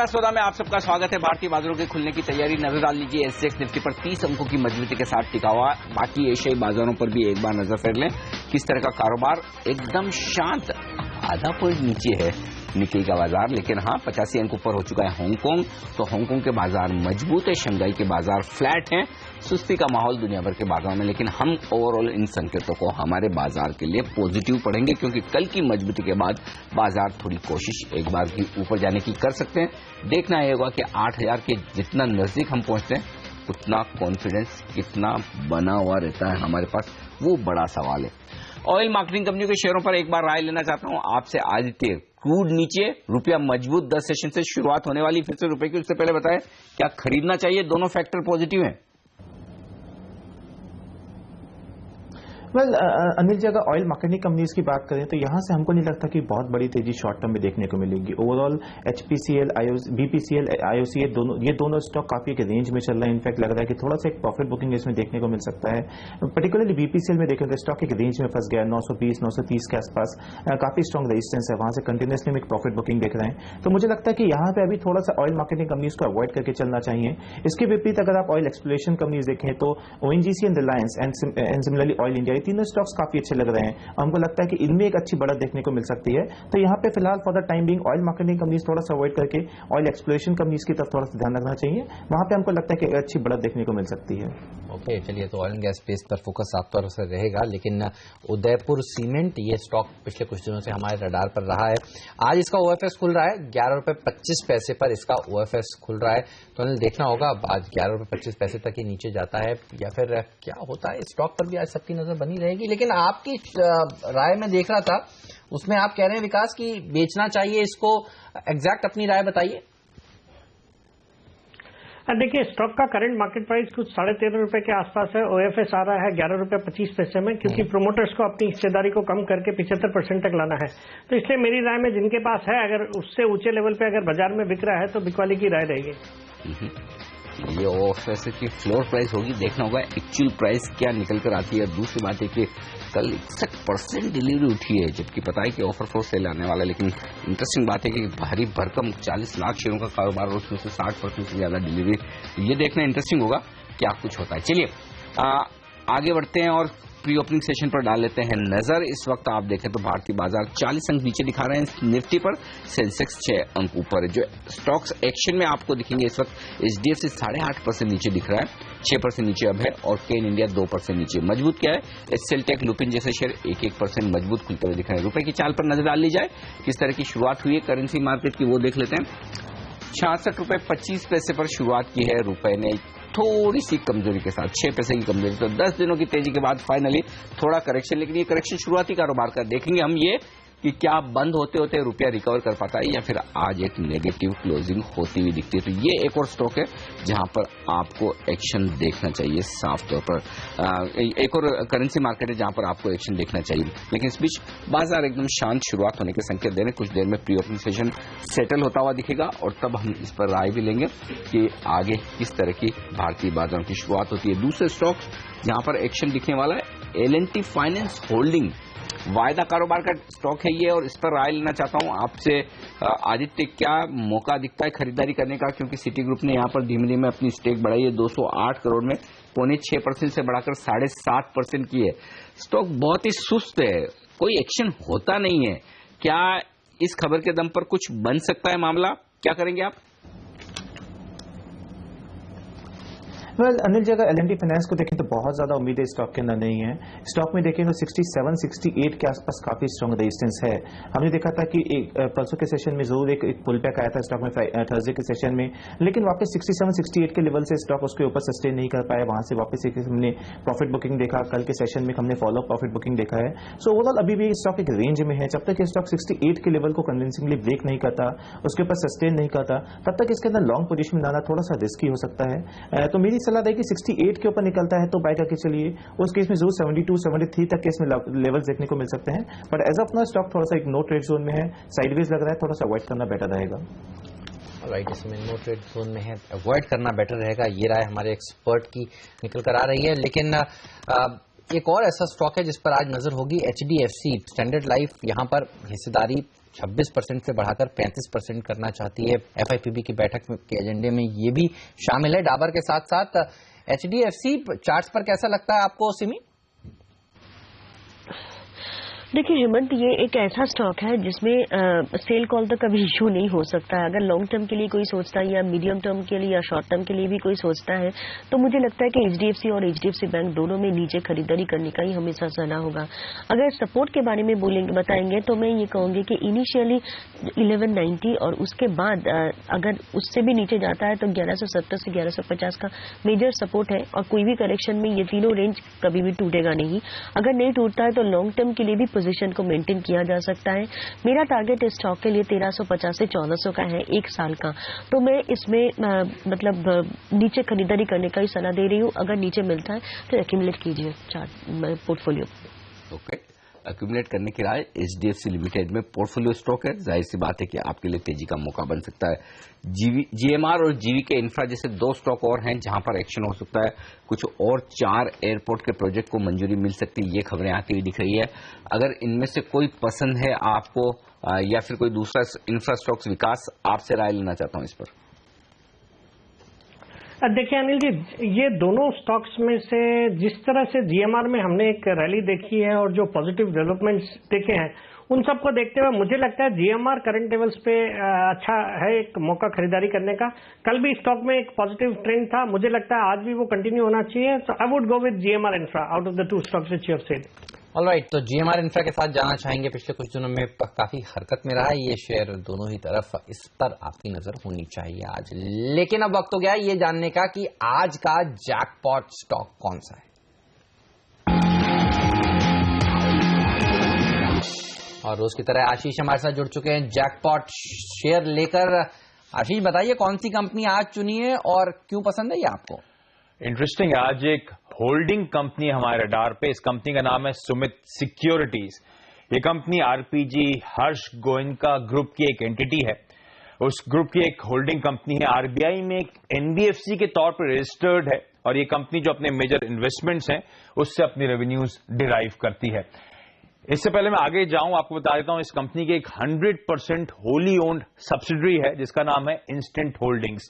नमस्कार सौदा में आप सबका स्वागत है। भारतीय बाजारों के खुलने की तैयारी नजर डाल लीजिए। एसजेएक्स निफ्टी पर 30 अंकों की मजबूती के साथ टिका हुआ। बाकी एशियाई बाजारों पर भी एक बार नजर फेर लें किस तरह का कारोबार। एकदम शांत, आधा पॉइंट नीचे है निक्की का बाजार, लेकिन हाँ 85 अंक ऊपर हो चुका है हांगकांग। तो हांगकांग के बाजार मजबूत है, शंघाई के बाजार फ्लैट हैं। सुस्ती का माहौल दुनिया भर के बाजारों में, लेकिन हम ओवरऑल इन संकेतों को हमारे बाजार के लिए पॉजिटिव पढ़ेंगे, क्योंकि कल की मजबूती के बाद बाजार थोड़ी कोशिश एक बार की ऊपर जाने की कर सकते हैं। देखना ये होगा कि 8000 के जितना नजदीक हम पहुंचते हैं उतना कॉन्फिडेंस कितना बना हुआ रहता है हमारे पास, वो बड़ा सवाल है। ऑयल मार्केटिंग कंपनियों के शेयरों पर एक बार राय लेना चाहता हूं आपसे। आदित्य, क्रूड नीचे, रुपया मजबूत 10 सेशन से शुरुआत होने वाली फिर से रुपए की। उससे पहले बताएं क्या खरीदना चाहिए? दोनों फैक्टर पॉजिटिव हैं। अनिल जी, अगर ऑयल मार्केटिंग कंपनीज की बात करें तो यहां से हमको नहीं लगता कि बहुत बड़ी तेजी शॉर्ट टर्म में देखने को मिलेगी। ओवरऑल एचपीसीएल, बीपीसीएल, आईओसीएल दोनों स्टॉक काफी एक रेंज में चल रहे हैं। इनफैक्ट लग रहा है कि थोड़ा सा एक प्रॉफिट बुकिंग इसमें देखने को मिल सकता है। पर्टिकुलरली बीपीसीएल में देखें तो स्टॉक एक रेंज में फंस गया, 920 930 के आसपास काफी स्ट्रॉन्ग रेजिस्टेंस है, वहां से कंटिन्यूसली एक प्रॉफिट बुकिंग देख रहे हैं। तो मुझे लगता है कि यहाँ पे अभी थोड़ा सा ऑयल मार्केटिंग कंपनीज को अवॉइड करके चलना चाहिए। इसके विपरीत अगर आप ऑयल एक्सप्लोरेशन कंपनीज देखें तो ONGC and Reliance and similarly oil India, ये तीनों स्टॉक्स काफी अच्छे लग रहे हैं। हमको लगता है कि इनमें एक अच्छी बढ़त देखने को मिल सकती है। तो यहाँ पे फिलहाल for the time being oil marketing companies थोड़ा सा अवॉइड करके ऑयल एक्सप्लोरेशन कंपनीज की तरफ थोड़ा सा ध्यान रखना चाहिए। वहां पे हमको लगता है कि अच्छी बढ़त देखने को मिल सकती है। ओके, चलिए, तो ऑयल एंड गैस स्पेस पर फोकस साफ तौर से रहेगा। लेकिन उदयपुर सीमेंट, ये स्टॉक पिछले कुछ दिनों से हमारे रडार पर रहा है। आज इसका ओएफएस खुल रहा है 11 रुपए 25 पैसे पर इसका ओएफएस खुल रहा है। तो देखना होगा आज 11 रुपए 25 पैसे तक ही नीचे जाता है या फिर क्या होता है। स्टॉक पर भी आज सबकी नजर बनी रहेगी। लेकिन आपकी राय में देख रहा था, उसमें आप कह रहे हैं विकास की बेचना चाहिए इसको। एग्जैक्ट अपनी राय बताइए। देखिए, स्टॉक का करंट मार्केट प्राइस कुछ 13.5 रुपए के आसपास है। ओएफएस आ रहा है 11 रुपए 25 पैसे में, क्योंकि प्रोमोटर्स को अपनी हिस्सेदारी को कम करके 75% तक लाना है। तो इसलिए मेरी राय में जिनके पास है, अगर उससे ऊंचे लेवल पे अगर बाजार में बिक रहा है तो बिकवाली की राय रहेगी। ये ओएफएस की फ्लोर प्राइस होगी, देखना होगा एक्चुअल प्राइस क्या निकल कर आती है। दूसरी बात है कि कल 61% डिलीवरी उठी है, जबकि पता है कि ऑफर फ्लोर सेल आने वाला है। लेकिन इंटरेस्टिंग बात है कि भारी भरकम 40 लाख शेयरों का कारोबार और उसमें से 60% से ज्यादा डिलीवरी। ये देखना इंटरेस्टिंग होगा क्या कुछ होता है। चलिए आगे बढ़ते हैं और प्री ओपनिंग सेशन पर डाल लेते हैं नजर। इस वक्त आप देखें तो भारतीय बाजार 40 अंक नीचे दिखा रहे हैं निफ्टी पर, सेंसेक्स 6 अंक ऊपर है। जो स्टॉक्स एक्शन में आपको दिखेंगे इस वक्त एचडीएफसी 8.5% नीचे दिख रहा है, 6% नीचे अब है, और केन इंडिया 2% नीचे। मजबूत क्या है? एचसीएल टेक, लुपिन जैसे शेयर 1% मजबूत खुलते हुए दिख रहे हैं। रुपए की चाल पर नजर डाल ली जाए, किस तरह की शुरुआत हुई है करेंसी मार्केट की, वो देख लेते हैं। 66 रुपए 25 पैसे पर शुरुआत की है रुपए ने, थोड़ी सी कमजोरी के साथ 6 पैसे की कमजोरी। तो 10 दिनों की तेजी के बाद फाइनली थोड़ा करेक्शन, लेकिन ये करेक्शन शुरुआती कारोबार का देखेंगे हम ये कि क्या बंद होते होते रुपया रिकवर कर पाता है या फिर आज एक नेगेटिव क्लोजिंग होती हुई दिखती है। तो ये एक और स्टॉक है जहां पर आपको एक्शन देखना चाहिए साफ तौर पर। एक और करेंसी मार्केट है जहां पर आपको एक्शन देखना चाहिए। लेकिन इस बीच बाजार एकदम शांत शुरुआत होने के संकेत दे रहे हैं। कुछ देर में प्री ओपनिंग सेशन सेटल होता हुआ दिखेगा और तब हम इस पर राय भी लेंगे कि आगे किस तरह की भारतीय बाजारों की शुरुआत होती है। दूसरे स्टॉक्स जहां पर एक्शन दिखने वाला है, एल&टी फाइनेंस होल्डिंग, वायदा कारोबार का स्टॉक है ये, और इस पर राय लेना चाहता हूं आपसे। आदित्य, क्या मौका दिखता है खरीदारी करने का? क्योंकि सिटी ग्रुप ने यहां पर धीमे धीमे अपनी स्टेक बढ़ाई है 208 करोड़ में, 6.25% से बढ़ाकर 7.5% की है। स्टॉक बहुत ही सुस्त है, कोई एक्शन होता नहीं है। क्या इस खबर के दम पर कुछ बन सकता है मामला? क्या करेंगे आप? अनिल जी, अगर एल&टी फाइनेंस को देखें तो बहुत ज्यादा उम्मीदें स्टॉक के अंदर नहीं है। स्टॉक में देखें तो 67 68 के आसपास काफी स्ट्रॉन्ग रेजिस्टेंस है। हमने देखा था कि परसों के सेशन में जरूर एक पुल बैक आया था स्टॉक में थर्सडे के सेशन में, लेकिन वापस 67 68 के लेवल से स्टॉक उसके ऊपर सस्टेन नहीं कर पाया। वहां से वापस हमने प्रॉफिट बुकिंग देखा, कल के सेशन में हमने फॉलो प्रॉफिट बुकिंग देखा है। सो ओवरऑल अभी भी स्टॉक एक रेंज में है। जब तक स्टॉक 68 के लेवल को कन्विंसिंगली ब्रेक नहीं करता, उसके ऊपर सस्टेन नहीं करता, तब तक इसके अंदर लॉन्ग पोजीशन में आना थोड़ा सा रिस्की हो सकता है। तो मेरी सलाह है कि 68 के ऊपर निकलता है तो बाय करके चलिए। उस केस में जरूर 72 73 तक के इसमें लेवल्स देखने को मिल सकते हैं। But as of now stock थोड़ा सा एक नो ट्रेड जोन में है, साइडवेज लग रहा है, थोड़ा सा अवॉइड करना बेटर रहेगा। राइट, इसमें नो ट्रेड जोन में है, अवॉइड करना बेटर रहेगा, ये राय हमारे एक्सपर्ट की निकल कर आ रही है। लेकिन एक और ऐसा स्टॉक है जिस पर आज नजर होगी, एचडीएफसी स्टैंडर्ड लाइफ। यहां पर हिस्सेदारी 26% से बढ़ाकर 35% करना चाहती है। FIPB की बैठक के एजेंडे में ये भी शामिल है। डाबर के साथ साथ HDFC चार्ट्स पर कैसा लगता है आपको सिमी? देखिए हेमंत, ये एक ऐसा स्टॉक है जिसमें सेल कॉल तो कभी इशू नहीं हो सकता है। अगर लॉन्ग टर्म के लिए कोई सोचता है या मीडियम टर्म के लिए या शॉर्ट टर्म के लिए भी कोई सोचता है तो मुझे लगता है कि HDFC और HDFC बैंक दोनों में नीचे खरीदारी करने का ही हमेशा सलाह होगा। अगर सपोर्ट के बारे में बताएंगे तो मैं ये कहूंगी कि इनिशियली 1190 और उसके बाद अगर उससे भी नीचे जाता है तो 1170 से 1150 का मेजर सपोर्ट है और कोई भी करेक्शन में ये तीनों रेंज कभी भी टूटेगा नहीं। अगर नहीं टूटता है तो लॉन्ग टर्म के लिए भी पोजीशन को मेंटेन किया जा सकता है। मेरा टारगेट इस स्टॉक के लिए 1350 से 1400 का है 1 साल का, तो मैं इसमें मतलब नीचे खरीदारी करने का ही सलाह दे रही हूँ। अगर नीचे मिलता है तो एक्यूमुलेट कीजिए पोर्टफोलियो। ओके, एक्यूमुलेट करने की राय HDFC लिमिटेड में पोर्टफोलियो स्टॉक है। जाहिर सी बात है कि आपके लिए तेजी का मौका बन सकता है। GMR और GVK इंफ्रा जैसे 2 स्टॉक और हैं जहां पर एक्शन हो सकता है। कुछ और 4 एयरपोर्ट के प्रोजेक्ट को मंजूरी मिल सकती है, ये खबरें आती हुई दिख रही है। अगर इनमें से कोई पसंद है आपको या फिर कोई दूसरा इंफ्रा स्टॉक्स, विकास आपसे राय लेना चाहता हूं इस पर। देखिए अनिल जी, ये दोनों स्टॉक्स में से जिस तरह से GMR में हमने एक रैली देखी है और जो पॉजिटिव डेवलपमेंट्स देखे हैं उन सबको देखते हुए मुझे लगता है GMR करंट लेवल्स पे अच्छा है एक मौका खरीदारी करने का। कल भी स्टॉक में एक पॉजिटिव ट्रेंड था, मुझे लगता है आज भी वो कंटिन्यू होना चाहिए। तो I would go with GMR infra out of the 2 stocks which you have said. Alright, तो GMR इंफ्रा के साथ जाना चाहेंगे। पिछले कुछ दिनों में काफी हरकत में रहा है ये शेयर दोनों ही तरफ, इस पर आपकी नजर होनी चाहिए आज। लेकिन अब वक्त हो गया ये जानने का कि आज का जैकपॉट स्टॉक कौन सा है। और रोज की तरह आशीष हमारे साथ जुड़ चुके हैं जैकपॉट शेयर लेकर। आशीष बताइए कौन सी कंपनी आज चुनी है और क्यों पसंद है ये आपको? इंटरेस्टिंग है, आज एक होल्डिंग कंपनी हमारे रडार पे। इस कंपनी का नाम है सुमित सिक्योरिटीज। ये कंपनी आरपीजी हर्ष गोयनका ग्रुप की एक एंटिटी है। उस ग्रुप की एक होल्डिंग कंपनी है, आरबीआई में एक एनबीएफसी के तौर पर रजिस्टर्ड है और ये कंपनी जो अपने मेजर इन्वेस्टमेंट्स हैं उससे अपनी रेवेन्यूज डिराइव करती है। इससे पहले मैं आगे जाऊं, आपको बता देता हूं इस कंपनी की एक 100% होली ओन्ड सब्सिडरी है जिसका नाम है इंस्टेंट होल्डिंग्स।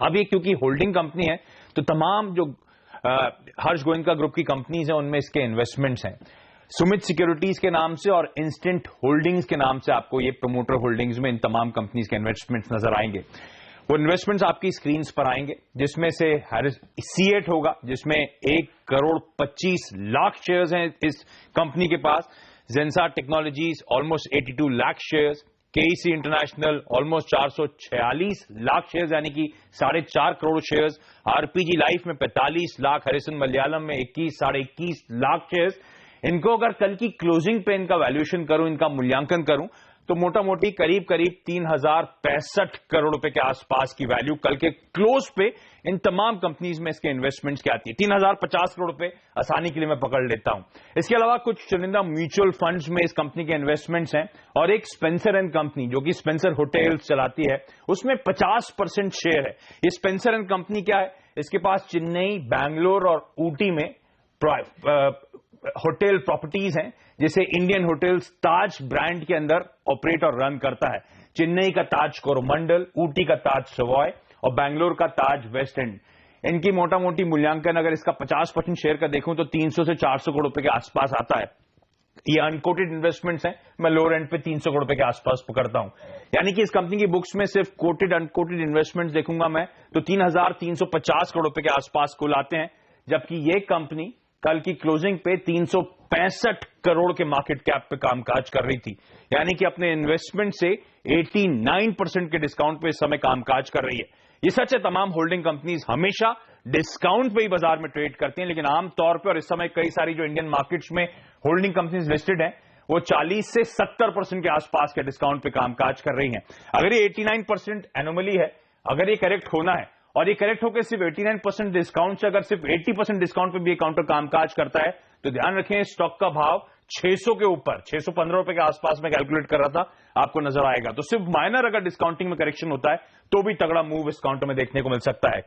अब ये क्योंकि होल्डिंग कंपनी है तो तमाम जो हर्ष गोयनका ग्रुप की कंपनीज हैं उनमें इसके इन्वेस्टमेंट्स हैं सुमित सिक्योरिटीज के नाम से और इंस्टेंट होल्डिंग्स के नाम से। आपको ये प्रमोटर होल्डिंग्स में इन तमाम कंपनीज के इन्वेस्टमेंट्स नजर आएंगे। वो इन्वेस्टमेंट्स आपकी स्क्रीन पर आएंगे जिसमें से C8 होगा जिसमें 1,25,00,000 शेयर्स हैं इस कंपनी के पास। Zensar technologies almost 82 lakh shares, KEC international almost 446 lakh shares यानी कि 4.5 करोड़ शेयर्स, आरपीजी लाइफ में 45 लाख, हरिसन मलयालम में 21-21.5 लाख शेयर्स। इनको अगर कल की क्लोजिंग पे इनका वैल्यूएशन करूं, इनका मूल्यांकन करूं तो मोटा मोटी करीब 3065 करोड़ रुपए के आसपास की वैल्यू कल के क्लोज पे इन तमाम कंपनीज में इसके इन्वेस्टमेंट्स की आती है। 3050 करोड़ रुपए आसानी के लिए मैं पकड़ लेता हूं। इसके अलावा कुछ चुनिंदा म्यूचुअल फंड्स में इस कंपनी के इन्वेस्टमेंट्स हैं और एक स्पेंसर एंड कंपनी जो कि स्पेंसर होटल्स चलाती है उसमें 50% शेयर है। ये स्पेंसर एंड कंपनी क्या है? इसके पास चेन्नई, बैंगलोर और ऊटी में होटल प्रॉपर्टीज हैं जिसे इंडियन होटल्स ताज ब्रांड के अंदर ऑपरेट और रन करता है। चेन्नई का ताज कोरोमंडल, ऊटी का ताज सवॉय और बैंगलोर का ताज वेस्ट एंड। इनकी मोटा मोटी मूल्यांकन अगर इसका 50% शेयर का देखूं तो 300 से 400 करोड़ रुपए के आसपास आता है। ये अनकोटेड इन्वेस्टमेंट्स हैं, मैं लोअर एंड पे 300 करोड़ रुपए के आसपास पकड़ता हूं। यानी कि इस कंपनी की बुक्स में सिर्फ कोटेड अनकोटेड इन्वेस्टमेंट्स देखूंगा मैं तो 3,350 करोड़ रुपए के आसपास कुल आते हैं, जबकि ये कंपनी कल की क्लोजिंग पे 365 करोड़ के मार्केट कैप पे कामकाज कर रही थी। यानी कि अपने इन्वेस्टमेंट से 89% के डिस्काउंट पे इस समय कामकाज कर रही है। ये सच है, तमाम होल्डिंग कंपनीज हमेशा डिस्काउंट पे ही बाजार में ट्रेड करती हैं, लेकिन आमतौर पर और इस समय कई सारी जो इंडियन मार्केट्स में होल्डिंग कंपनीज लिस्टेड हैं वो 40 से 70% के आसपास के डिस्काउंट पे कामकाज कर रही हैं। अगर ये 89% एनोमली है, अगर ये करेक्ट होना है और ये करेक्ट होकर सिर्फ 89% डिस्काउंट से अगर सिर्फ 80% डिस्काउंट पे भी काउंटर कामकाज करता है तो ध्यान रखें स्टॉक का भाव 600 के ऊपर 615 रुपए के आसपास में कैलकुलेट कर रहा था, आपको नजर आएगा। तो सिर्फ माइनर अगर डिस्काउंटिंग में करेक्शन होता है तो भी तगड़ा मूव इस काउंटर में देखने को मिल सकता है।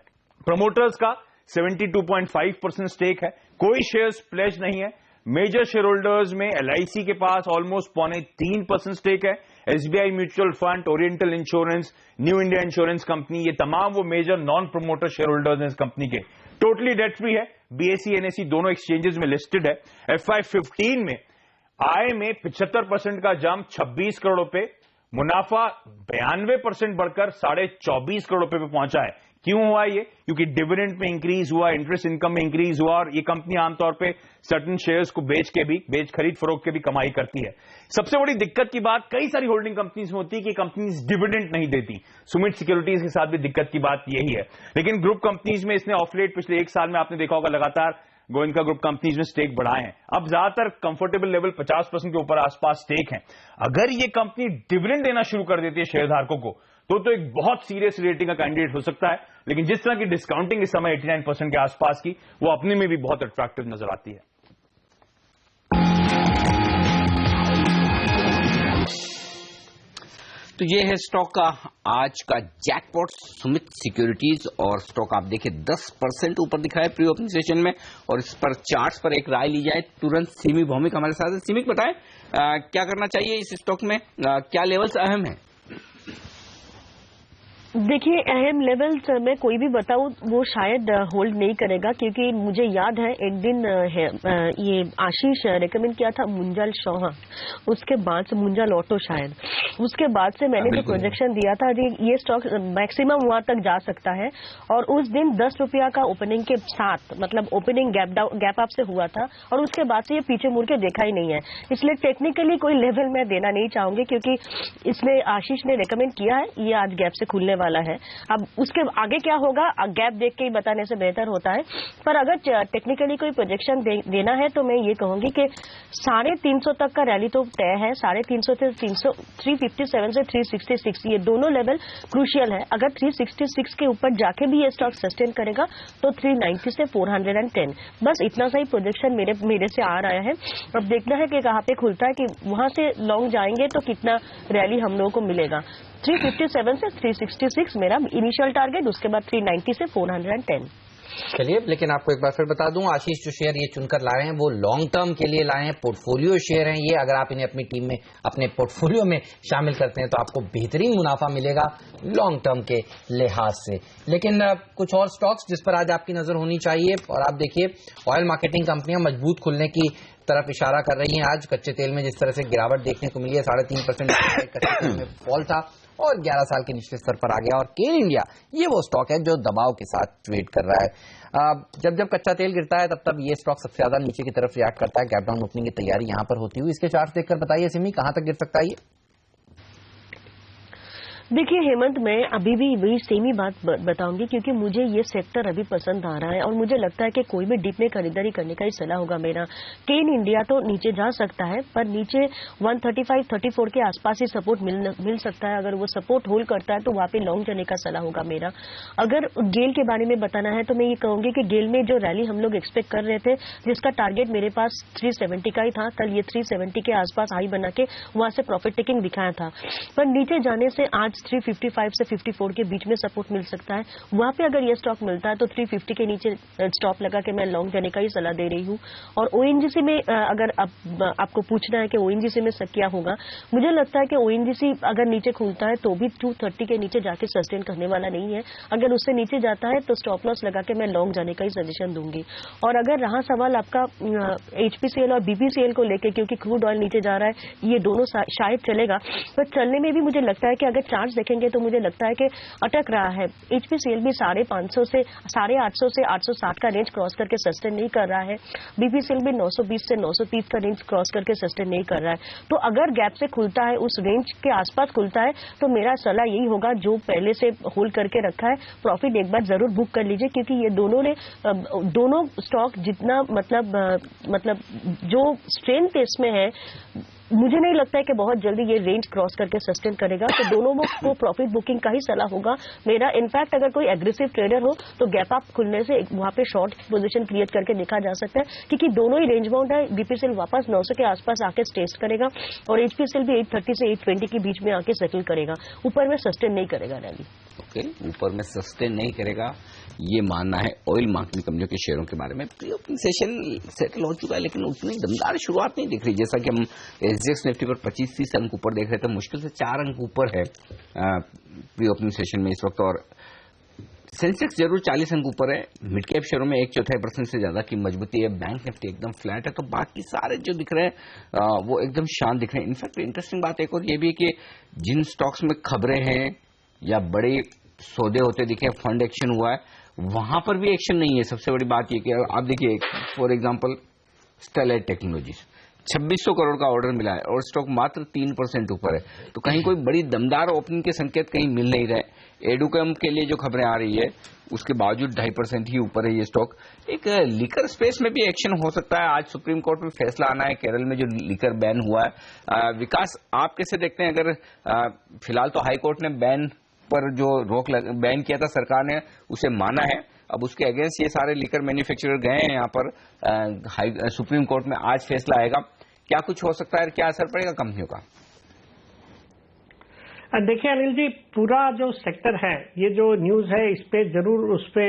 प्रमोटर्स का 72.5% स्टेक है, कोई शेयर्स प्लेज नहीं है। मेजर शेयर होल्डर्स में LIC के पास ऑलमोस्ट 2.25% स्टेक है, SBI mutual fund, oriental insurance, new India insurance company, ये तमाम वो major non promoter share holders हैं इस कंपनी के। टोटली डेट फ्री है, BSE NSE दोनों एक्सचेंजेस में लिस्टेड है। FY15 में आय में 75% का जंप 26 करोड़ रुपए, मुनाफा 92% बढ़कर 24.5 करोड़ रुपए पे पहुंचा है। क्यों हुआ ये? क्योंकि डिविडेंड में इंक्रीज हुआ, इंटरेस्ट इनकम में इंक्रीज हुआ, और ये कंपनी आमतौर पे सर्टेन शेयर्स को बेच खरीद फरोख्त के भी कमाई करती है। सबसे बड़ी दिक्कत की बात कई सारी होल्डिंग कंपनीज में होती है कि कंपनीज डिविडेंड नहीं देती। सुमित सिक्योरिटीज के साथ भी दिक्कत की बात यही है। लेकिन ग्रुप कंपनीज में इसने ऑफ लेट पिछले 1 साल में आपने देखा होगा लगातार गोयनका ग्रुप कंपनीज में स्टेक बढ़ाए हैं। अब ज्यादातर कंफर्टेबल लेवल 50% के ऊपर आसपास स्टेक है। अगर ये कंपनी डिविडेंड देना शुरू कर देती है शेयरधारकों को तो एक बहुत सीरियस रेटिंग का कैंडिडेट हो सकता है। लेकिन जिस तरह की डिस्काउंटिंग इस समय 89% के आसपास की, वो अपने में भी बहुत अट्रैक्टिव नजर आती है। तो ये है स्टॉक का आज का जैकपॉट सुमित सिक्योरिटीज, और स्टॉक आप देखिए 10% ऊपर दिखा है प्री ओपनिंग सेशन में। और इस पर चार्ट्स पर एक राय ली जाए तुरंत सिमी भौमिक हमारे साथ है। सिमिक बताएं क्या करना चाहिए इस स्टॉक में, क्या लेवल्स अहम है? देखिए, अहम लेवल्स में कोई भी बताऊं वो शायद होल्ड नहीं करेगा, क्योंकि मुझे याद है एक दिन ये आशीष रेकमेंड किया था मुंजाल शौहा, उसके बाद से मुंजाल ऑटो शायद, उसके बाद से मैंने जो प्रोजेक्शन दिया था ये स्टॉक मैक्सिमम वहां तक जा सकता है। और उस दिन 10 रुपया का ओपनिंग के साथ, मतलब ओपनिंग गैप अप से हुआ था, और उसके बाद से ये पीछे मुड़ के देखा ही नहीं है। इसलिए टेक्निकली कोई लेवल मैं देना नहीं चाहूंगी, क्योंकि इसमें आशीष ने रेकमेंड किया है, ये आज गैप से खुलने वाला है। अब उसके आगे क्या होगा गैप देख के ही बताने से बेहतर होता है। पर अगर टेक्निकली कोई प्रोजेक्शन देना है तो मैं ये कहूंगी कि 350 तक का रैली तो तय है। 350 से 357 से 366 ये दोनों लेवल क्रूशियल है। अगर 366 के ऊपर जाके भी ये स्टॉक सस्टेन करेगा तो 390 से 410, बस इतना सा ही प्रोजेक्शन मेरे से आ रहा है। अब देखना है कि कहाँ पे खुलता है, कि वहां से लॉन्ग जाएंगे तो कितना रैली हम लोगों को मिलेगा। 357 से 366 मेरा इनिशियल टारगेट, उसके बाद 390 से 410। चलिए, लेकिन आपको एक बार फिर बता दूं, आशीष जो शेयर ये चुनकर लाए हैं वो लॉन्ग टर्म के लिए लाए हैं, पोर्टफोलियो शेयर हैं ये। अगर आप इन्हें अपनी टीम में, अपने पोर्टफोलियो में शामिल करते हैं तो आपको बेहतरीन मुनाफा मिलेगा लॉन्ग टर्म के लिहाज से। लेकिन कुछ और स्टॉक्स जिस पर आज आपकी नजर होनी चाहिए, और आप देखिए ऑयल मार्केटिंग कंपनियां मजबूत खुलने की तरफ इशारा कर रही हैं। आज कच्चे तेल में जिस तरह से गिरावट देखने को मिली है, 3.5% कच्चे तेल में फॉल था और 11 साल के निचले स्तर पर आ गया। और केन इंडिया ये वो स्टॉक है जो दबाव के साथ ट्रेड कर रहा है। जब कच्चा तेल गिरता है तब ये स्टॉक सबसे ज्यादा नीचे की तरफ रिएक्ट करता है। गैप डाउन ओपनिंग की तैयारी यहां पर होती हुई, इसके चार्ट देखकर बताइए सिमी कहां तक गिर सकता है ये? देखिए हेमंत, मैं अभी भी वही सेम ही बात बताऊंगी, क्योंकि मुझे ये सेक्टर अभी पसंद आ रहा है और मुझे लगता है कि कोई भी डिप में खरीदारी करने का ही सलाह होगा मेरा। केन इंडिया तो नीचे जा सकता है, पर नीचे 135-34 के आसपास ही सपोर्ट मिल सकता है। अगर वो सपोर्ट होल्ड करता है तो वहां पे लॉन्ग जाने का सलाह होगा मेरा। अगर गेल के बारे में बताना है तो मैं ये कहूंगी कि गेल में जो रैली हम लोग एक्सपेक्ट कर रहे थे, जिसका टारगेट मेरे पास 370 का ही था, कल ये 370 के आसपास हाई बना के वहां से प्रॉफिट टेकिंग दिखाया था। पर नीचे जाने से आज 355 से 54 के बीच में सपोर्ट मिल सकता है। वहां पे अगर ये स्टॉक मिलता है तो 350 के नीचे स्टॉप लगा के मैं लॉन्ग जाने का ही सलाह दे रही हूं। और ओएनजीसी में अगर आपको पूछना है कि ओएनजीसी में क्या होगा, मुझे लगता है कि ओएनजीसी अगर नीचे खुलता है तो भी 230 के नीचे जाके सस्टेन करने वाला नहीं है। अगर उससे नीचे जाता है तो स्टॉप लॉस लगा के मैं लॉन्ग जाने का ही सजेशन दूंगी। और अगर रहा सवाल आपका एचपीसीएल और बीपीसीएल को लेकर, क्योंकि क्रूड ऑयल नीचे जा रहा है, ये दोनों शायद चलेगा, पर चलने में भी मुझे लगता है कि अगर चार्ट देखेंगे तो मुझे लगता है कि अटक रहा है। एचपीसीएल भी 850 से 860 का रेंज क्रॉस करके सस्टेन नहीं कर रहा है। बीपीसीएल भी 920 से 930 का रेंज क्रॉस करके सस्टेन नहीं कर रहा है। तो अगर गैप से खुलता है, उस रेंज के आसपास खुलता है, तो मेरा सलाह यही होगा, जो पहले से होल्ड करके रखा है प्रॉफिट एक बार जरूर बुक कर लीजिए, क्योंकि ये दोनों स्टॉक जितना मतलब जो स्ट्रेंथ इसमें है, मुझे नहीं लगता है कि बहुत जल्दी ये रेंज क्रॉस करके सस्टेन करेगा। तो दोनों को प्रॉफिट बुकिंग का ही सलाह होगा मेरा। इनफैक्ट अगर कोई एग्रेसिव ट्रेडर हो तो गैप अप खुलने से वहां पे शॉर्ट पोजीशन क्रिएट करके देखा जा सकता है, क्योंकि दोनों ही रेंज बाउंड है। बीपीसीएल वापस 900 के आसपास आके टेस्ट करेगा और एचपीसीएल भी 830 से 820 के बीच में आके सेटल करेगा। ऊपर में सस्टेन नहीं करेगा रैली। ओके, ऊपर में सस्टेन नहीं करेगा। ये मानना है ऑयल मार्केटिंग कंपनियों के शेयरों के बारे में। प्री ओपनिंग सेशन सेटल हो चुका है, लेकिन उतनी दमदार शुरुआत नहीं दिख रही। जैसा कि हम एसजीएक्स निफ्टी पर 25-30 अंक ऊपर देख रहे थे, मुश्किल से 4 अंक ऊपर है प्री ओपनिंग सेशन में इस वक्त, और सेंसेक्स जरूर 40 अंक ऊपर है। मिड कैप शेयरों में 1/4% से ज्यादा की मजबूती है। बैंक निफ्टी एकदम फ्लैट है, तो बाकी सारे जो दिख रहे हैं वो एकदम शांत दिख रहे हैं। इनफैक्ट इंटरेस्टिंग बात एक और ये भी है कि जिन स्टॉक्स में खबरें हैं या बड़े सौदे होते दिखे, फंड एक्शन हुआ है, वहां पर भी एक्शन नहीं है। सबसे बड़ी बात यह कि आप देखिए, for example stellite technologies 2600 crore का ऑर्डर मिला है और स्टॉक मात्र 3% ऊपर है, तो कहीं कोई बड़ी दमदार ओपनिंग के संकेत कहीं मिल नहीं रहे। एडुकम के लिए जो खबरें आ रही है उसके बावजूद 2.5% ही ऊपर है ये स्टॉक। एक लिकर स्पेस में भी एक्शन हो सकता है। आज सुप्रीम कोर्ट में फैसला आना है केरल में जो लिकर बैन हुआ है। विकास, आप कैसे देखते हैं? अगर फिलहाल तो हाई कोर्ट ने बैन पर जो बैन किया था सरकार ने उसे माना है, अब उसके अगेंस्ट ये सारे लिकर मैन्युफैक्चरर गए हैं यहाँ पर सुप्रीम कोर्ट में। आज फैसला आएगा, क्या कुछ हो सकता है, क्या असर पड़ेगा कंपनियों का? देखिए अनिल जी, पूरा जो सेक्टर है, ये जो न्यूज है इस पे जरूर उस पे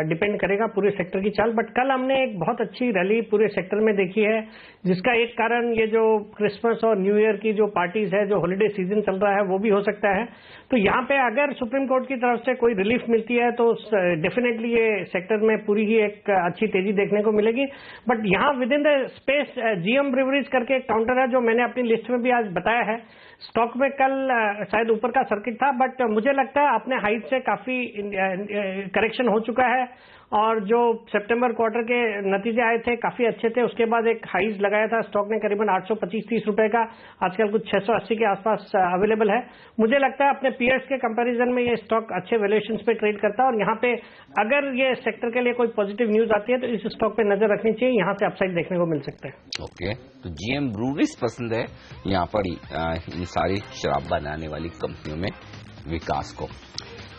डिपेंड करेगा पूरे सेक्टर की चाल। बट कल हमने एक बहुत अच्छी रैली पूरे सेक्टर में देखी है, जिसका एक कारण ये जो क्रिसमस और न्यू ईयर की जो पार्टीज है, जो हॉलिडे सीजन चल रहा है, वो भी हो सकता है। तो यहाँ पे अगर सुप्रीम कोर्ट की तरफ से कोई रिलीफ मिलती है तो डेफिनेटली ये सेक्टर में पूरी ही एक अच्छी तेजी देखने को मिलेगी। बट यहाँ within the space GM breweries करके एक काउंटर है जो मैंने अपनी लिस्ट में भी आज बताया है। स्टॉक में कल शायद ऊपर का सर्किट था, बट मुझे लगता है अपने हाइट से काफी करेक्शन हो चुका है, और जो सितंबर क्वार्टर के नतीजे आए थे काफी अच्छे थे। उसके बाद एक हाइज लगाया था स्टॉक ने करीबन 825-30 रुपए का, आजकल कुछ 680 के आसपास अवेलेबल है। मुझे लगता है अपने पीयर्स के कंपैरिजन में ये स्टॉक अच्छे वैल्यूएशंस पे ट्रेड करता है, और यहाँ पे अगर ये सेक्टर के लिए कोई पॉजिटिव न्यूज आती है तो इस स्टॉक पे नजर रखनी चाहिए, यहाँ से अपसाइड देखने को मिल सकता है। ओके, तो जीएम ब्रूवरीज पसंद है यहाँ पर इन सारी शराब बनाने वाली कंपनियों में विकास को।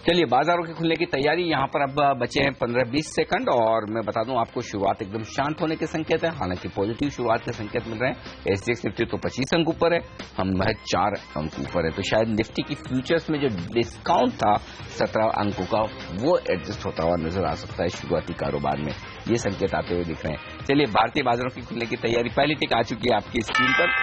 चलिए, बाजारों के खुलने की तैयारी। यहाँ पर अब बचे हैं 15-20 सेकंड, और मैं बता दूं आपको शुरुआत एकदम शांत होने के संकेत है, हालांकि पॉजिटिव शुरुआत के संकेत मिल रहे हैं। एसजीएक्स निफ्टी तो 25 अंक ऊपर है, हम महज 4 अंक ऊपर है, तो शायद निफ्टी की फ्यूचर्स में जो डिस्काउंट था 17 अंकों का, वो एडजस्ट होता हुआ नजर आ सकता है शुरुआती कारोबार में। ये संकेत आते हुए दिख रहे हैं। चलिए, भारतीय बाजारों की खुलने की तैयारी, पहली टिक आ चुकी है आपकी स्क्रीन पर।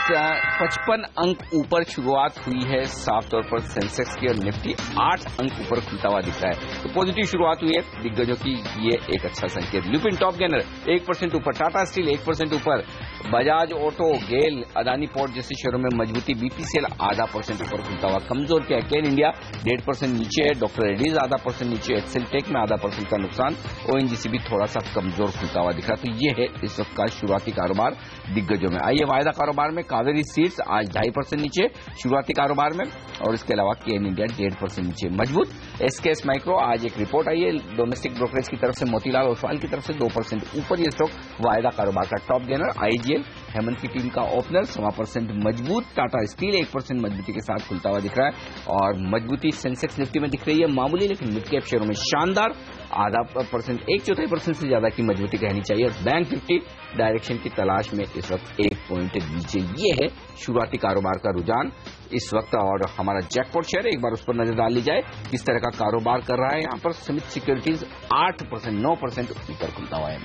55 अंक ऊपर शुरुआत हुई है साफ तौर पर सेंसेक्स की, और निफ्टी 8 अंक ऊपर खुलता हुआ दिख रहा है, तो पॉजिटिव शुरुआत हुई है दिग्गजों की, ये एक अच्छा संकेत। लुपिन टॉप गेनर 1% ऊपर, टाटा स्टील 1% ऊपर, बजाज ऑटो, गेल, अदानी पोर्ट जैसे शेयरों में मजबूती, बीपीसीएल 0.5% ऊपर खुलता हुआ। कमजोर क्या है? केन इंडिया 1.5% नीचे है, डॉक्टर रेड्डीज 0.5% नीचे, एक्सेल टेक में 0.5% का नुकसान, ओएनजीसी भी थोड़ा सा कमजोर खुलता हुआ दिख रहा है। तो ये है इस वक्त का शुरुआती कारोबार दिग्गजों में। आइए वायदा कारोबार में, कावेरी सीड्स आज 2.5% नीचे शुरुआती कारोबार में, और इसके अलावा केन इंडिया 1.5% नीचे मजबूत। एसकेएस माइक्रो, आज एक रिपोर्ट आई है डोमेस्टिक ब्रोकरेज की तरफ से, मोतीलाल ओसवाल की तरफ से 2% ऊपर ये स्टॉक वायदा कारोबार का टॉप गेनर। आईजीएल हेमंत की टीम का ओपनर 1.25% मजबूत। टाटा स्टील 1% मजबूती के साथ खुलता हुआ दिख रहा है, और मजबूती सेंसेक्स निफ्टी में दिख रही है मामूली, लेकिन मिड कैप शेयरों में शानदार 0.5%, 1/4% से ज्यादा की मजबूती कहनी चाहिए। और बैंक निफ्टी डायरेक्शन की तलाश में इस वक्त 1 पॉइंट नीचे। ये है शुरुआती कारोबार का रुझान इस वक्त, और हमारा जैकपॉट शेयर एक बार उस पर नजर डाल ली जाए किस तरह का कारोबार कर रहा है। यहाँ पर समित सिक्योरिटीज 8%, 9% ऊपर खुलता हुआ है।